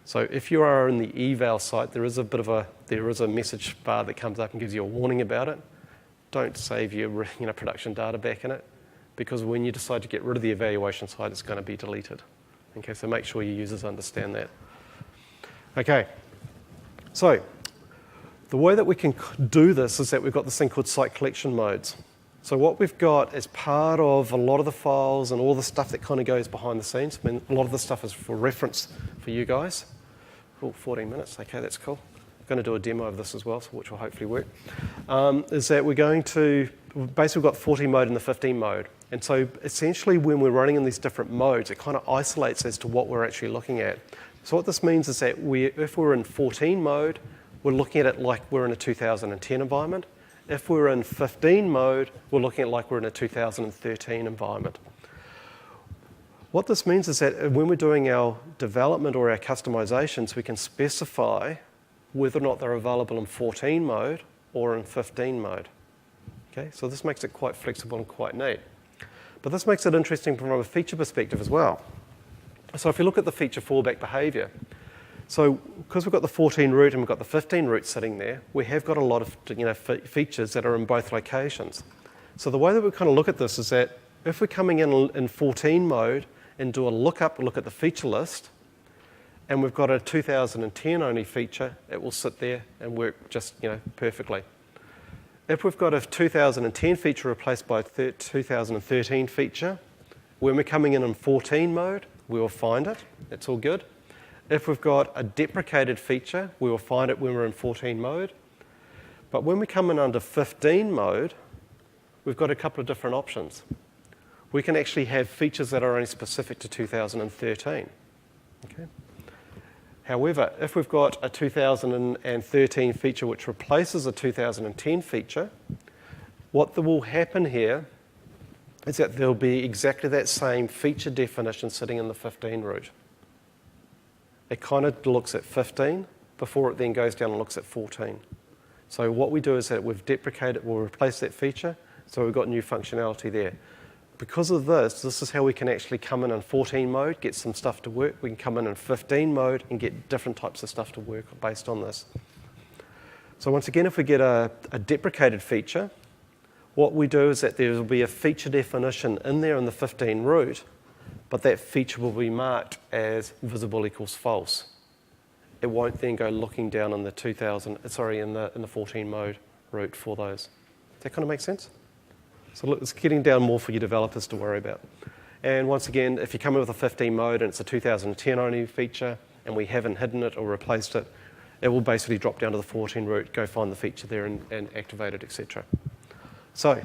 So if you are in the eval site, there is a message bar that comes up and gives you a warning about it. Don't save your production data back in it, because when you decide to get rid of the evaluation site, it's going to be deleted. Okay, so make sure your users understand that. Okay, so the way that we can do this is that we've got this thing called site collection modes. So what we've got as part of a lot of the files and all the stuff that kind of goes behind the scenes, I mean, a lot of the stuff is for reference for you guys. Oh, 14 minutes, okay, that's cool. I'm going to do a demo of this as well, which will hopefully work. Is that we're going to, basically we've got 14 mode and the 15 mode. And so essentially when we're running in these different modes, it kind of isolates as to what we're actually looking at. So what this means is that if we're in 14 mode, we're looking at it like we're in a 2010 environment. If we're in 15 mode, we're looking at it like we're in a 2013 environment. What this means is that when we're doing our development or our customizations, we can specify whether or not they're available in 14 mode or in 15 mode. Okay, so this makes it quite flexible and quite neat. But this makes it interesting from a feature perspective as well. So if you look at the feature fallback behavior, so because we've got the 14 root and we've got the 15 root sitting there, we have got a lot of features that are in both locations. So the way that we kind of look at this is that if we're coming in 14 mode and do a look at the feature list, and we've got a 2010 only feature, it will sit there and work just perfectly. If we've got a 2010 feature replaced by a 2013 feature, when we're coming in 14 mode, we will find it. It's all good. If we've got a deprecated feature, we will find it when we're in 14 mode. But when we come in under 15 mode, we've got a couple of different options. We can actually have features that are only specific to 2013. Okay. However, if we've got a 2013 feature which replaces a 2010 feature, what will happen here is that there'll be exactly that same feature definition sitting in the 15 root. It kind of looks at 15 before it then goes down and looks at 14. So what we do is that we've deprecated, we'll replace that feature, so we've got new functionality there. Because of this is how we can actually come in 14 mode, get some stuff to work. We can come in 15 mode and get different types of stuff to work based on this. So once again, if we get a deprecated feature, what we do is that there will be a feature definition in there in the 15 root, but that feature will be marked as visible equals false. It won't then go looking down in the 14 mode root for those. Does that kind of make sense? So look, it's getting down more for your developers to worry about. And once again, if you come in with a 15 mode and it's a 2010 only feature and we haven't hidden it or replaced it, it will basically drop down to the 14 root, go find the feature there and activate it, etc. So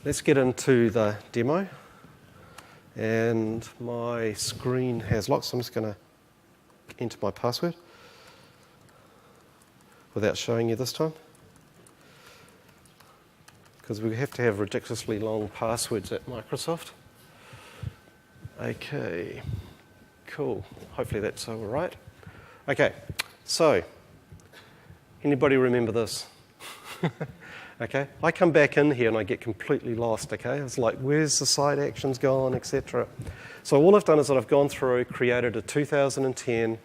let's get into the demo. And my screen has locked, so I'm just going to enter my password without showing you this time, because we have to have ridiculously long passwords at Microsoft. Okay, cool. Hopefully that's all right. Okay, so anybody remember this? Okay, I come back in here and I get completely lost, okay? It's like, where's the site actions gone, etc. So all I've done is that I've gone through, created a 2010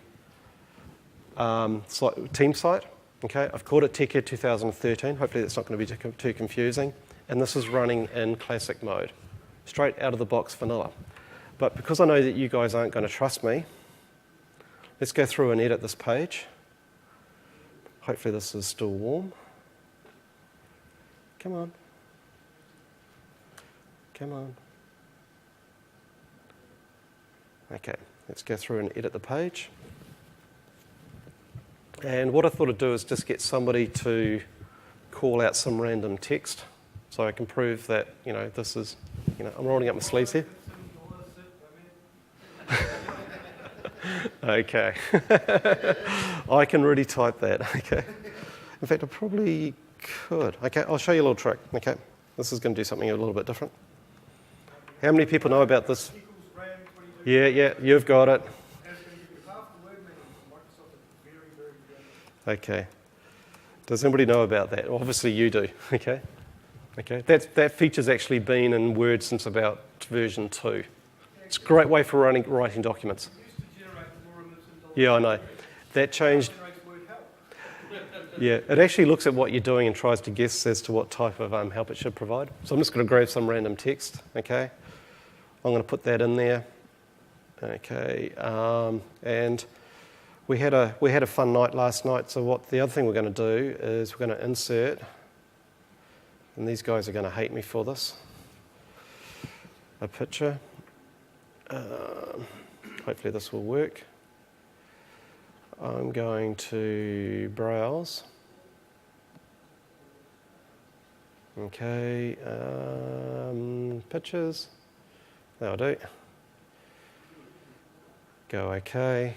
team site, okay? I've called it TechEd 2013. Hopefully that's not going to be too confusing. And this is running in classic mode, straight out of the box vanilla. But because I know that you guys aren't going to trust me, let's go through and edit this page. Hopefully this is still warm. Come on. Come on. Okay, let's go through and edit the page. And what I thought I'd do is just get somebody to call out some random text so I can prove that, this is, I'm rolling up my sleeves here. Okay. I can really type that, okay. In fact, I probably could. Okay, I'll show you a little trick, okay. This is going to do something a little bit different. How many people know about this? Equals RAM 22. Yeah, you've got it. And it's going to give you half the word meaning from Microsoft at the very, very beginning. Okay. Does anybody know about that? Obviously you do, okay? Okay, that feature's actually been in Word since about version 2. It's a great way for writing documents. It used to generate lorem ipsum Yeah, I know. That changed. generates word help. Yeah, it actually looks at what you're doing and tries to guess as to what type of help it should provide. So I'm just going to grab some random text, okay? I'm going to put that in there, okay? And we had a fun night last night. So the other thing we're going to do is we're going to insert, and these guys are going to hate me for this, a picture. Hopefully this will work. I'm going to browse. Okay, pictures. That'll do. Go OK.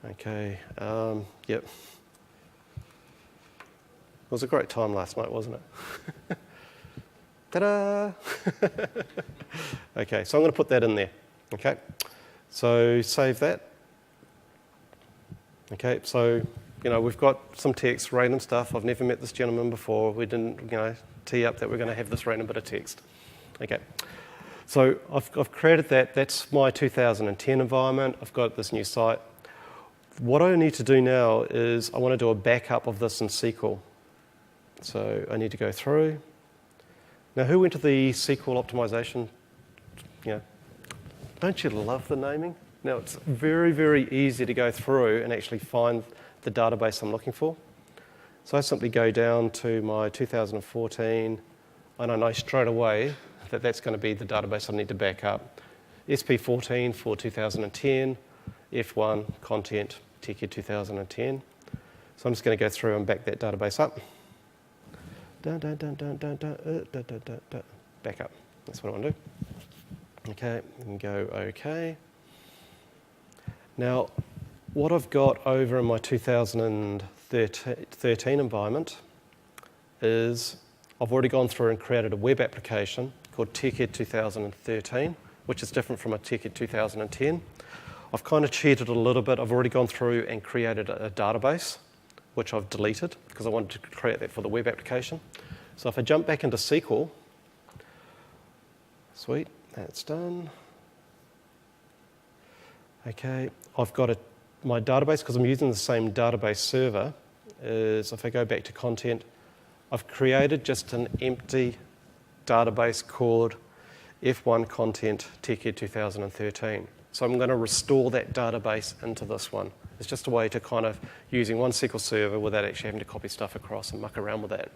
Okay, yep. It was a great time last night, wasn't it? Ta-da! Okay, so I'm going to put that in there. Okay, so save that. Okay, so we've got some text, random stuff. I've never met this gentleman before. We didn't tee up that we're going to have this random bit of text. Okay, so I've created that. That's my 2010 environment. I've got this new site. What I need to do now is I want to do a backup of this in SQL. So I need to go through. Now, who went to the SQL optimization? Don't you love the naming? Now, it's very, very easy to go through and actually find the database I'm looking for. So I simply go down to my 2014, and I know straight away that that's going to be the database I need to back up. SP14 for 2010, F1, content, TechEd 2010. So I'm just going to go through and back that database up. Back up. That's what I want to do. Okay, and go OK. Now, what I've got over in my 2013 environment is I've already gone through and created a web application called TechEd 2013, which is different from a TechEd 2010. I've kind of cheated a little bit. I've already gone through and created a database, which I've deleted because I wanted to create that for the web application. So if I jump back into SQL, sweet, that's done. Okay, I've got my database, because I'm using the same database server, is if I go back to content, I've created just an empty database called F1 content TechEd 2013. So I'm going to restore that database into this one. It's just a way to kind of using one SQL server without actually having to copy stuff across and muck around with that.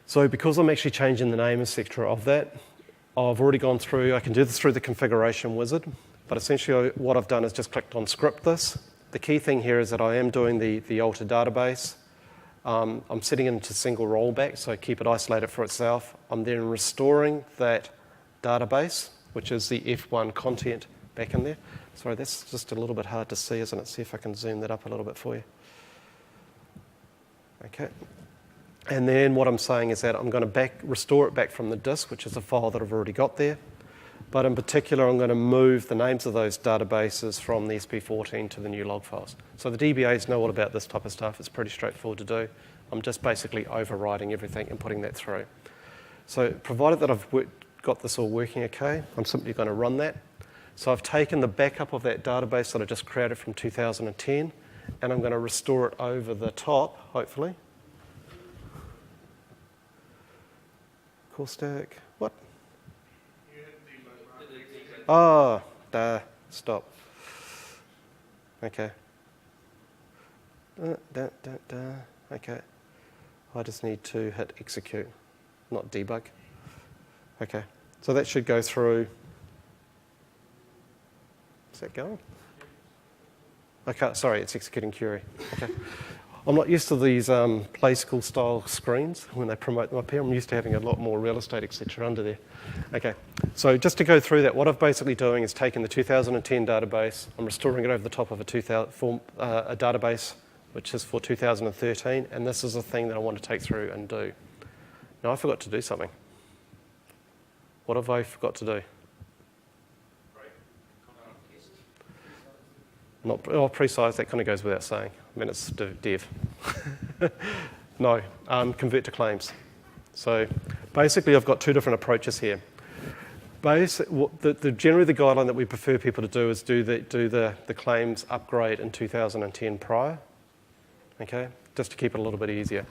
So because I'm actually changing the name, etc. of that, I've already gone through, I can do this through the configuration wizard, but essentially what I've done is just clicked on script this. The key thing here is that I am doing the alter database. I'm setting it into single rollback, so keep it isolated for itself. I'm then restoring that database, which is the F1 content back in there. Sorry, that's just a little bit hard to see, isn't it? See if I can zoom that up a little bit for you. Okay. And then what I'm saying is that I'm going to restore it back from the disk, which is a file that I've already got there. But in particular, I'm going to move the names of those databases from the SP14 to the new log files. So the DBAs know all about this type of stuff. It's pretty straightforward to do. I'm just basically overriding everything and putting that through. So provided that I've got this all working okay, I'm simply going to run that. So I've taken the backup of that database that I just created from 2010, and I'm going to restore it over the top, hopefully. Cool stack. What? Oh, stop. Okay. Okay. I just need to hit execute, not debug. Okay. So that should go through. Is that going? Okay, sorry, it's executing query. Okay. I'm not used to these Play School style screens when they promote them up here. I'm used to having a lot more real estate, etc. under there. Okay, so just to go through that, what I'm basically doing is taking the 2010 database, I'm restoring it over the top of a database which is for 2013, and this is the thing that I want to take through and do. Now I forgot to do something. What have I forgot to do? Not pre-size, that kind of goes without saying. I mean, it's dev. No, convert to claims. So basically, I've got two different approaches here. Generally, the guideline that we prefer people to do is do the claims upgrade in 2010 prior, okay, just to keep it a little bit easier.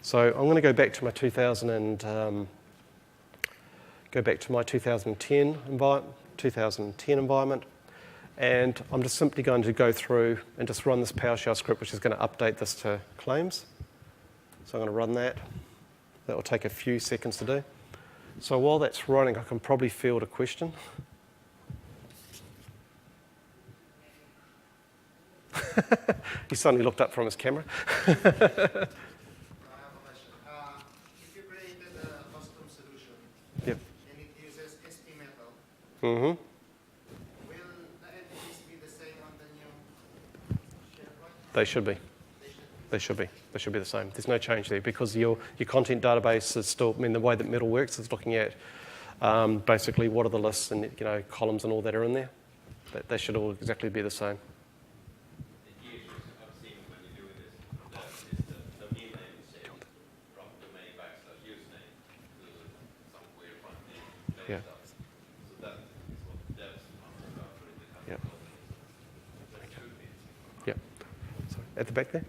So I'm going to go back to my 2010 environment, and I'm just simply going to go through and just run this PowerShell script, which is going to update this to claims. So I'm going to run that. That will take a few seconds to do. So while that's running, I can probably field a question. He suddenly looked up from his camera. I have a question. If you created a custom solution Yep. and it uses SP metal, Mm-hmm. will the entities be the same on the new SharePoint? They should be. They should be. They should be the same. There's no change there because your content database is still, I mean, the way that Metal works is looking at basically what are the lists and, you know, columns and all that are in there. They should all exactly be the same. The key issues I've seen when you're doing this is the domain name is changed from domain / username to some weird funny Yeah. stuff. So that is what devs want to for the Yep. That should be. Yep. Sorry. At the back there?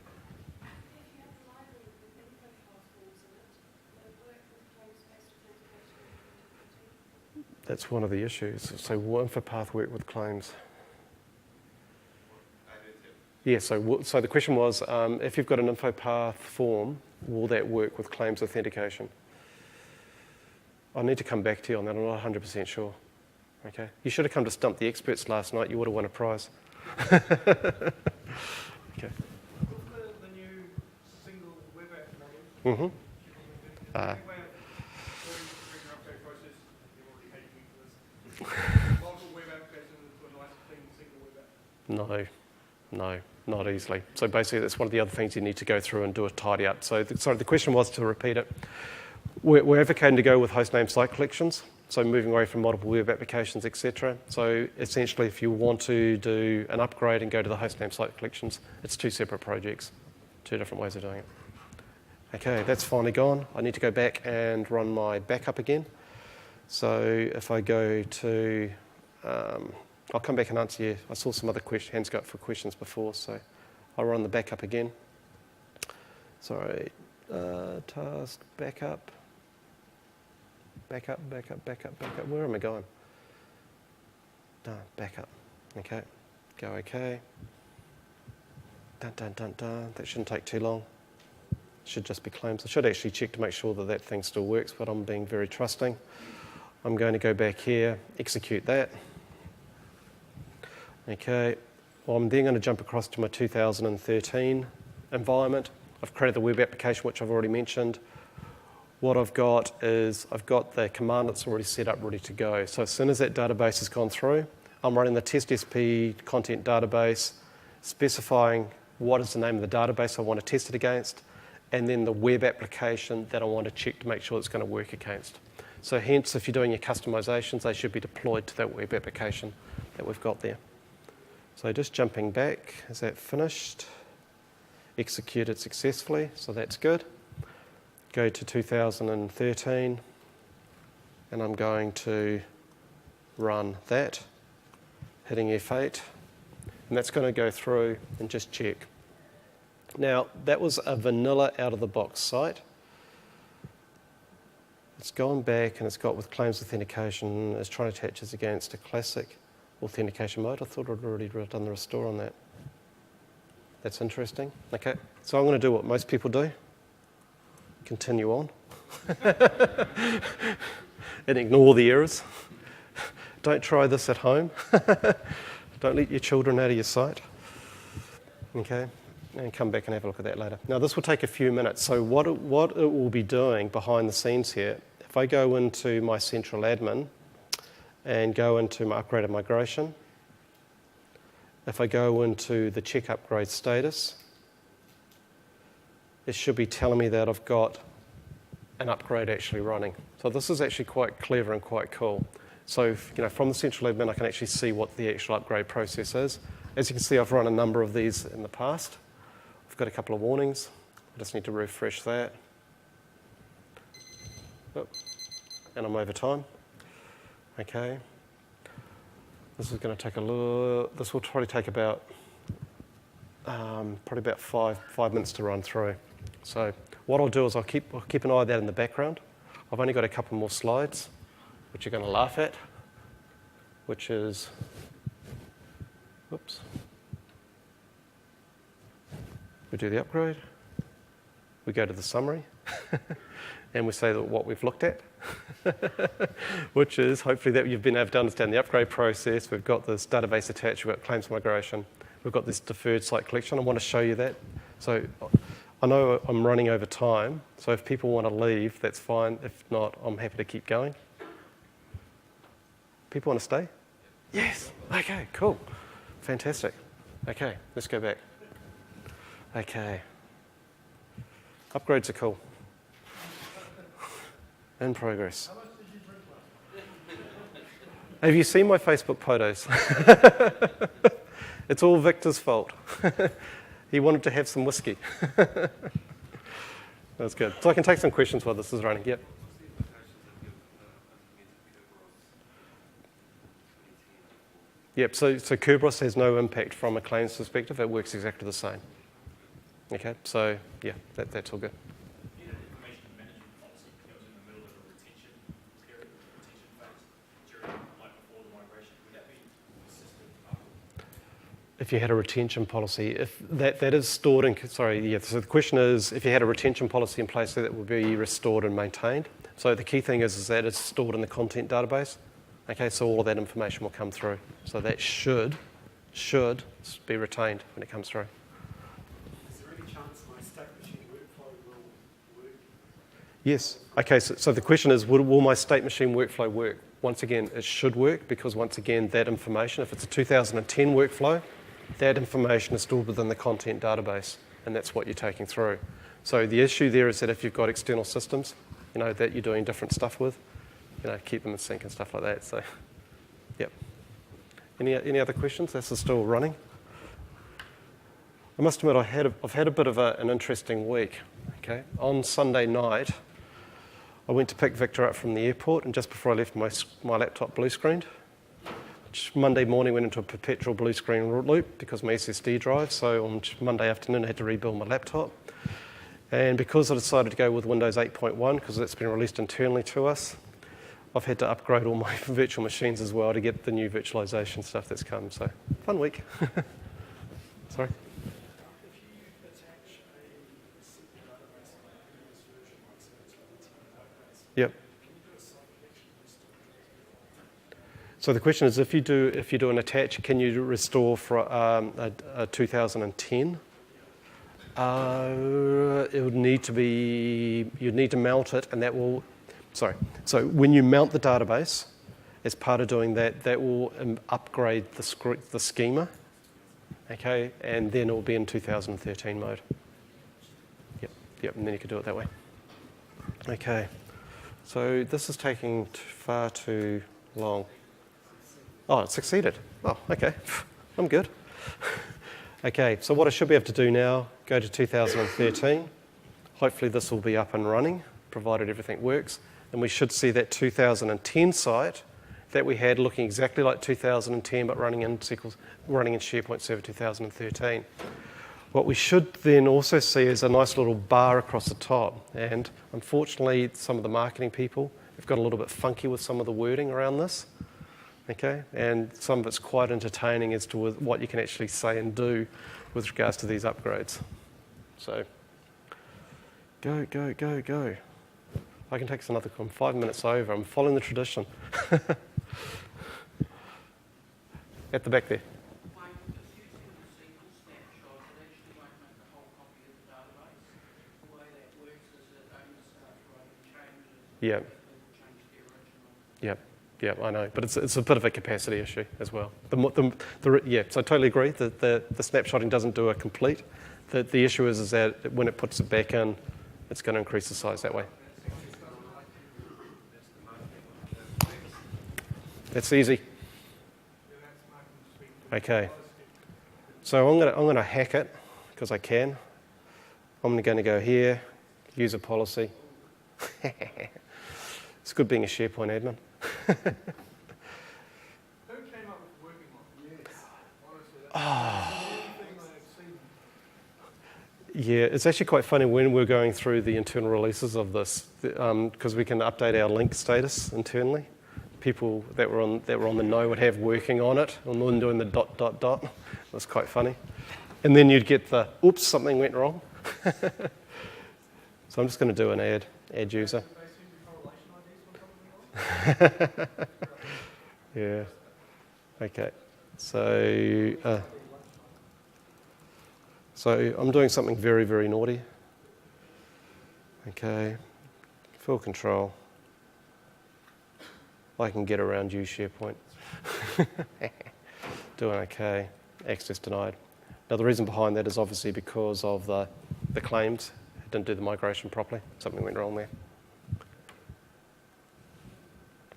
That's one of the issues. So will InfoPath work with claims? Yeah, so the question was, if you've got an InfoPath form, will that work with claims authentication? I need to come back to you on that. I'm not 100% sure. Okay. You should have come to Stump the Experts last night. You would have won a prize. Okay. With the new single web app login, Mm-hmm. is there any way of doing your update process? You already hate me for this. Multiple web applications into a nice clean single web app. No, not easily. So basically, that's one of the other things you need to go through and do a tidy up. So, the question was, to repeat it, we're advocating to go with hostname site collections, so moving away from multiple web applications, etc. So essentially, if you want to do an upgrade and go to the hostname site collections, it's two separate projects, two different ways of doing it. Okay, that's finally gone. I need to go back and run my backup again. So if I go to, I'll come back and answer you. I saw some other hands go up for questions before, so I'll run the backup again. Sorry, task, backup. Backup. Where am I going? No, backup. Okay, go OK. Dun. That shouldn't take too long. Should just be claims. I should actually check to make sure that that thing still works, but I'm being very trusting. I'm going to go back here, execute that. Okay, well, I'm then going to jump across to my 2013 environment. I've created the web application, which I've already mentioned. What I've got is I've got the command that's already set up, ready to go. So as soon as that database has gone through, I'm running the test SP content database, specifying what is the name of the database I want to test it against, and then the web application that I want to check to make sure it's going to work against. So hence, if you're doing your customizations, they should be deployed to that web application that we've got there. So just jumping back, is that finished? Executed successfully, so that's good. Go to 2013, and I'm going to run that, hitting F8, and that's going to go through and just check. Now, that was a vanilla out-of-the-box site. It's gone back and it's got with claims authentication, it's trying to attach us against a classic authentication mode. I thought I'd already done the restore on that. That's interesting. Okay, so I'm going to do what most people do. Continue on. And ignore the errors. Don't try this at home. Don't let your children out of your sight. Okay, and come back and have a look at that later. Now, this will take a few minutes. So what it will be doing behind the scenes here, if I go into my central admin and go into my upgrade and migration, if I go into the check upgrade status, it should be telling me that I've got an upgrade actually running. So this is actually quite clever and quite cool. So from the central admin, I can actually see what the actual upgrade process is. As you can see, I've run a number of these in the past. I've got a couple of warnings. I just need to refresh that. Oh, and I'm over time. Okay. This is going to take a little. This will probably take about 5 minutes to run through. So what I'll do is I'll keep an eye on that in the background. I've only got a couple more slides, which you're going to laugh at, which is, whoops. We do the upgrade. We go to the summary, and we say that what we've looked at, which is hopefully that you've been able to understand the upgrade process. We've got this database attached. We've got claims migration. We've got this deferred site collection. I want to show you that. So I know I'm running over time, so if people want to leave, that's fine. If not, I'm happy to keep going. People want to stay? Yes. Okay, cool. Fantastic. Okay, let's go back. Okay. Upgrades are cool. In progress. Have you seen my Facebook photos? It's all Victor's fault. He wanted to have some whiskey. That's good. So I can take some questions while this is running. Yep. Yep, so Kerberos has no impact from a claims perspective. It works exactly the same. Okay, so yeah, that's all good. You know, information management policy goes in the middle of a retention period, retention phase, during, before the migration. Would that be consistent? If you had a retention policy, if that is stored in, so the question is, if you had a retention policy in place, that will be restored and maintained. So the key thing is that it's stored in the content database. Okay, so all of that information will come through. So that should be retained when it comes through. Is there any chance my state machine workflow will work? Yes. Okay, so the question is, will my state machine workflow work? Once again, it should work because once again, that information, if it's a 2010 workflow, that information is stored within the content database, and that's what you're taking through. So the issue there is that if you've got external systems, that you're doing different stuff with, keep them in sync and stuff like that. So, yep. Any other questions? This is still running. I must admit, I've had a bit of an interesting week. Okay, on Sunday night, I went to pick Victor up from the airport, and just before I left, my laptop blue screened. Monday morning went into a perpetual blue screen loop because my SSD drive. So on Monday afternoon, I had to rebuild my laptop. And because I decided to go with Windows 8.1, because that's been released internally to us, I've had to upgrade all my virtual machines as well to get the new virtualization stuff that's come. So, fun week. Sorry? If you attach a SQL database on a previous version, like say it's a database, Yep. can you do a site collection list of So the question is, if you do an attach, can you restore for a 2010? It would need to be, you'd need to mount it, and that will. So when you mount the database, as part of doing that, that will upgrade the schema, okay, and then it will be in 2013 mode. Yep, and then you can do it that way. Okay, so this is taking far too long. Oh, it succeeded. Oh, okay, I'm good. Okay, so what I should be able to do now, go to 2013. Hopefully this will be up and running, provided everything works. And we should see that 2010 site that we had looking exactly like 2010, but running in SharePoint Server 2013. What we should then also see is a nice little bar across the top. And unfortunately, some of the marketing people have got a little bit funky with some of the wording around this. Okay, and some of it's quite entertaining as to what you can actually say and do with regards to these upgrades. So, go. I can take us another. I'm 5 minutes over. I'm following the tradition. At the back there. Yeah. Yeah, I know, but it's a bit of a capacity issue as well. So I totally agree that the snapshotting doesn't do a complete. The issue is that when it puts it back in, it's going to increase the size that way. That's easy. then that's marketing speak. Okay. So I'm gonna hack it because I can. I'm going to go here, user policy. It's good being a SharePoint admin. Who came up with working model? Yes. Honestly, that's anything I have seen. Yeah, it's actually quite funny when we're going through the internal releases of this, because we can update our link status internally. People that were on the know would have working on it, and then doing the ... It was quite funny. And then you'd get the, oops, something went wrong. So I'm just going to do an add user. They seem to be correlation IDs when something wrong. Yeah. Okay. So I'm doing something very, very naughty. Okay. Full control. I can get around use SharePoint. Doing okay. Access denied. Now the reason behind that is obviously because of the claims. It didn't do the migration properly. Something went wrong there.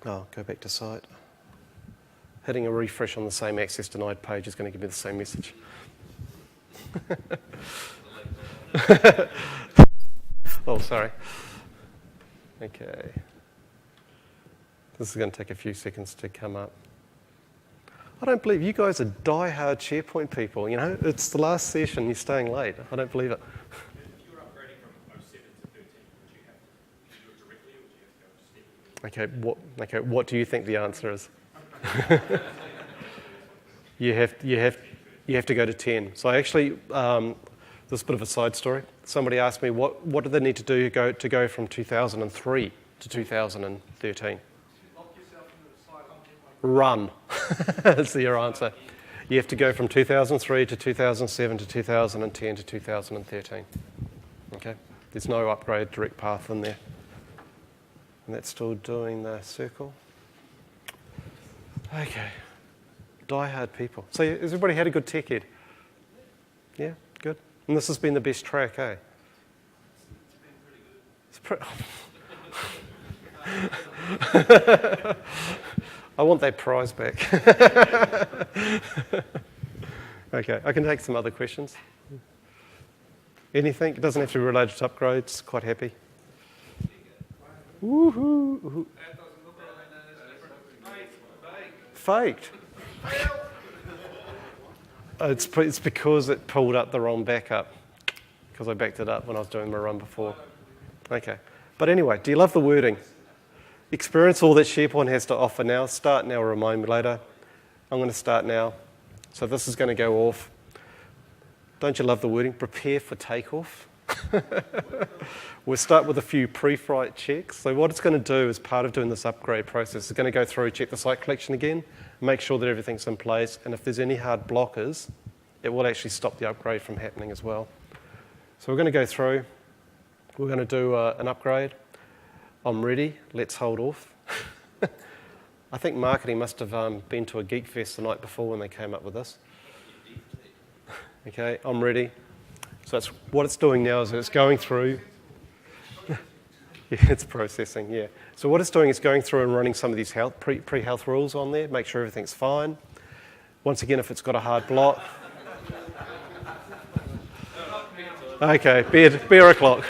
Oh, go back to site. Hitting a refresh on the same access denied page is going to give me the same message. Oh, sorry. Okay. This is going to take a few seconds to come up. I don't believe you guys are die-hard SharePoint people. You know, it's the last session, you're staying late. I don't believe it. If you were upgrading from 07 to 13, would you do it directly or would you have to go step? Okay, what do you think the answer is? You have to go to 10. So I actually, this is a bit of a side story. Somebody asked me, what do they need to do to go from 2003 to 2013? Lock yourself into the side. Run. That's your answer. You have to go from 2003 to 2007 to 2010 to 2013. Okay? There's no upgrade direct path in there. And that's still doing the circle. Okay. Die-hard people. So has everybody had a good TechEd? Yeah, good. And this has been the best track, eh? It's been pretty good. I want that prize back. Okay, I can take some other questions. Anything? It doesn't have to be related to upgrades. Quite happy. Woohoo! That doesn't look right. Faked. It's because it pulled up the wrong backup, because I backed it up when I was doing my run before. Okay. But anyway, do you love the wording? Experience all that SharePoint has to offer now. Start now or remind me later. I'm going to start now. So this is going to go off. Don't you love the wording? Prepare for takeoff. We'll start with a few pre-flight checks. So what it's going to do as part of doing this upgrade process is going to go through, check the site collection again, make sure that everything's in place, and if there's any hard blockers, it will actually stop the upgrade from happening as well. So we're going to go through. We're going to do an upgrade. I'm ready. Let's hold off. I think marketing must have been to a Geek Fest the night before when they came up with this. Okay, I'm ready. So what it's doing now is it's going through. Yeah, it's processing, yeah. So what it's doing is going through and running some of these pre-health rules on there, make sure everything's fine. Once again, if it's got a hard block. Okay, beer o'clock.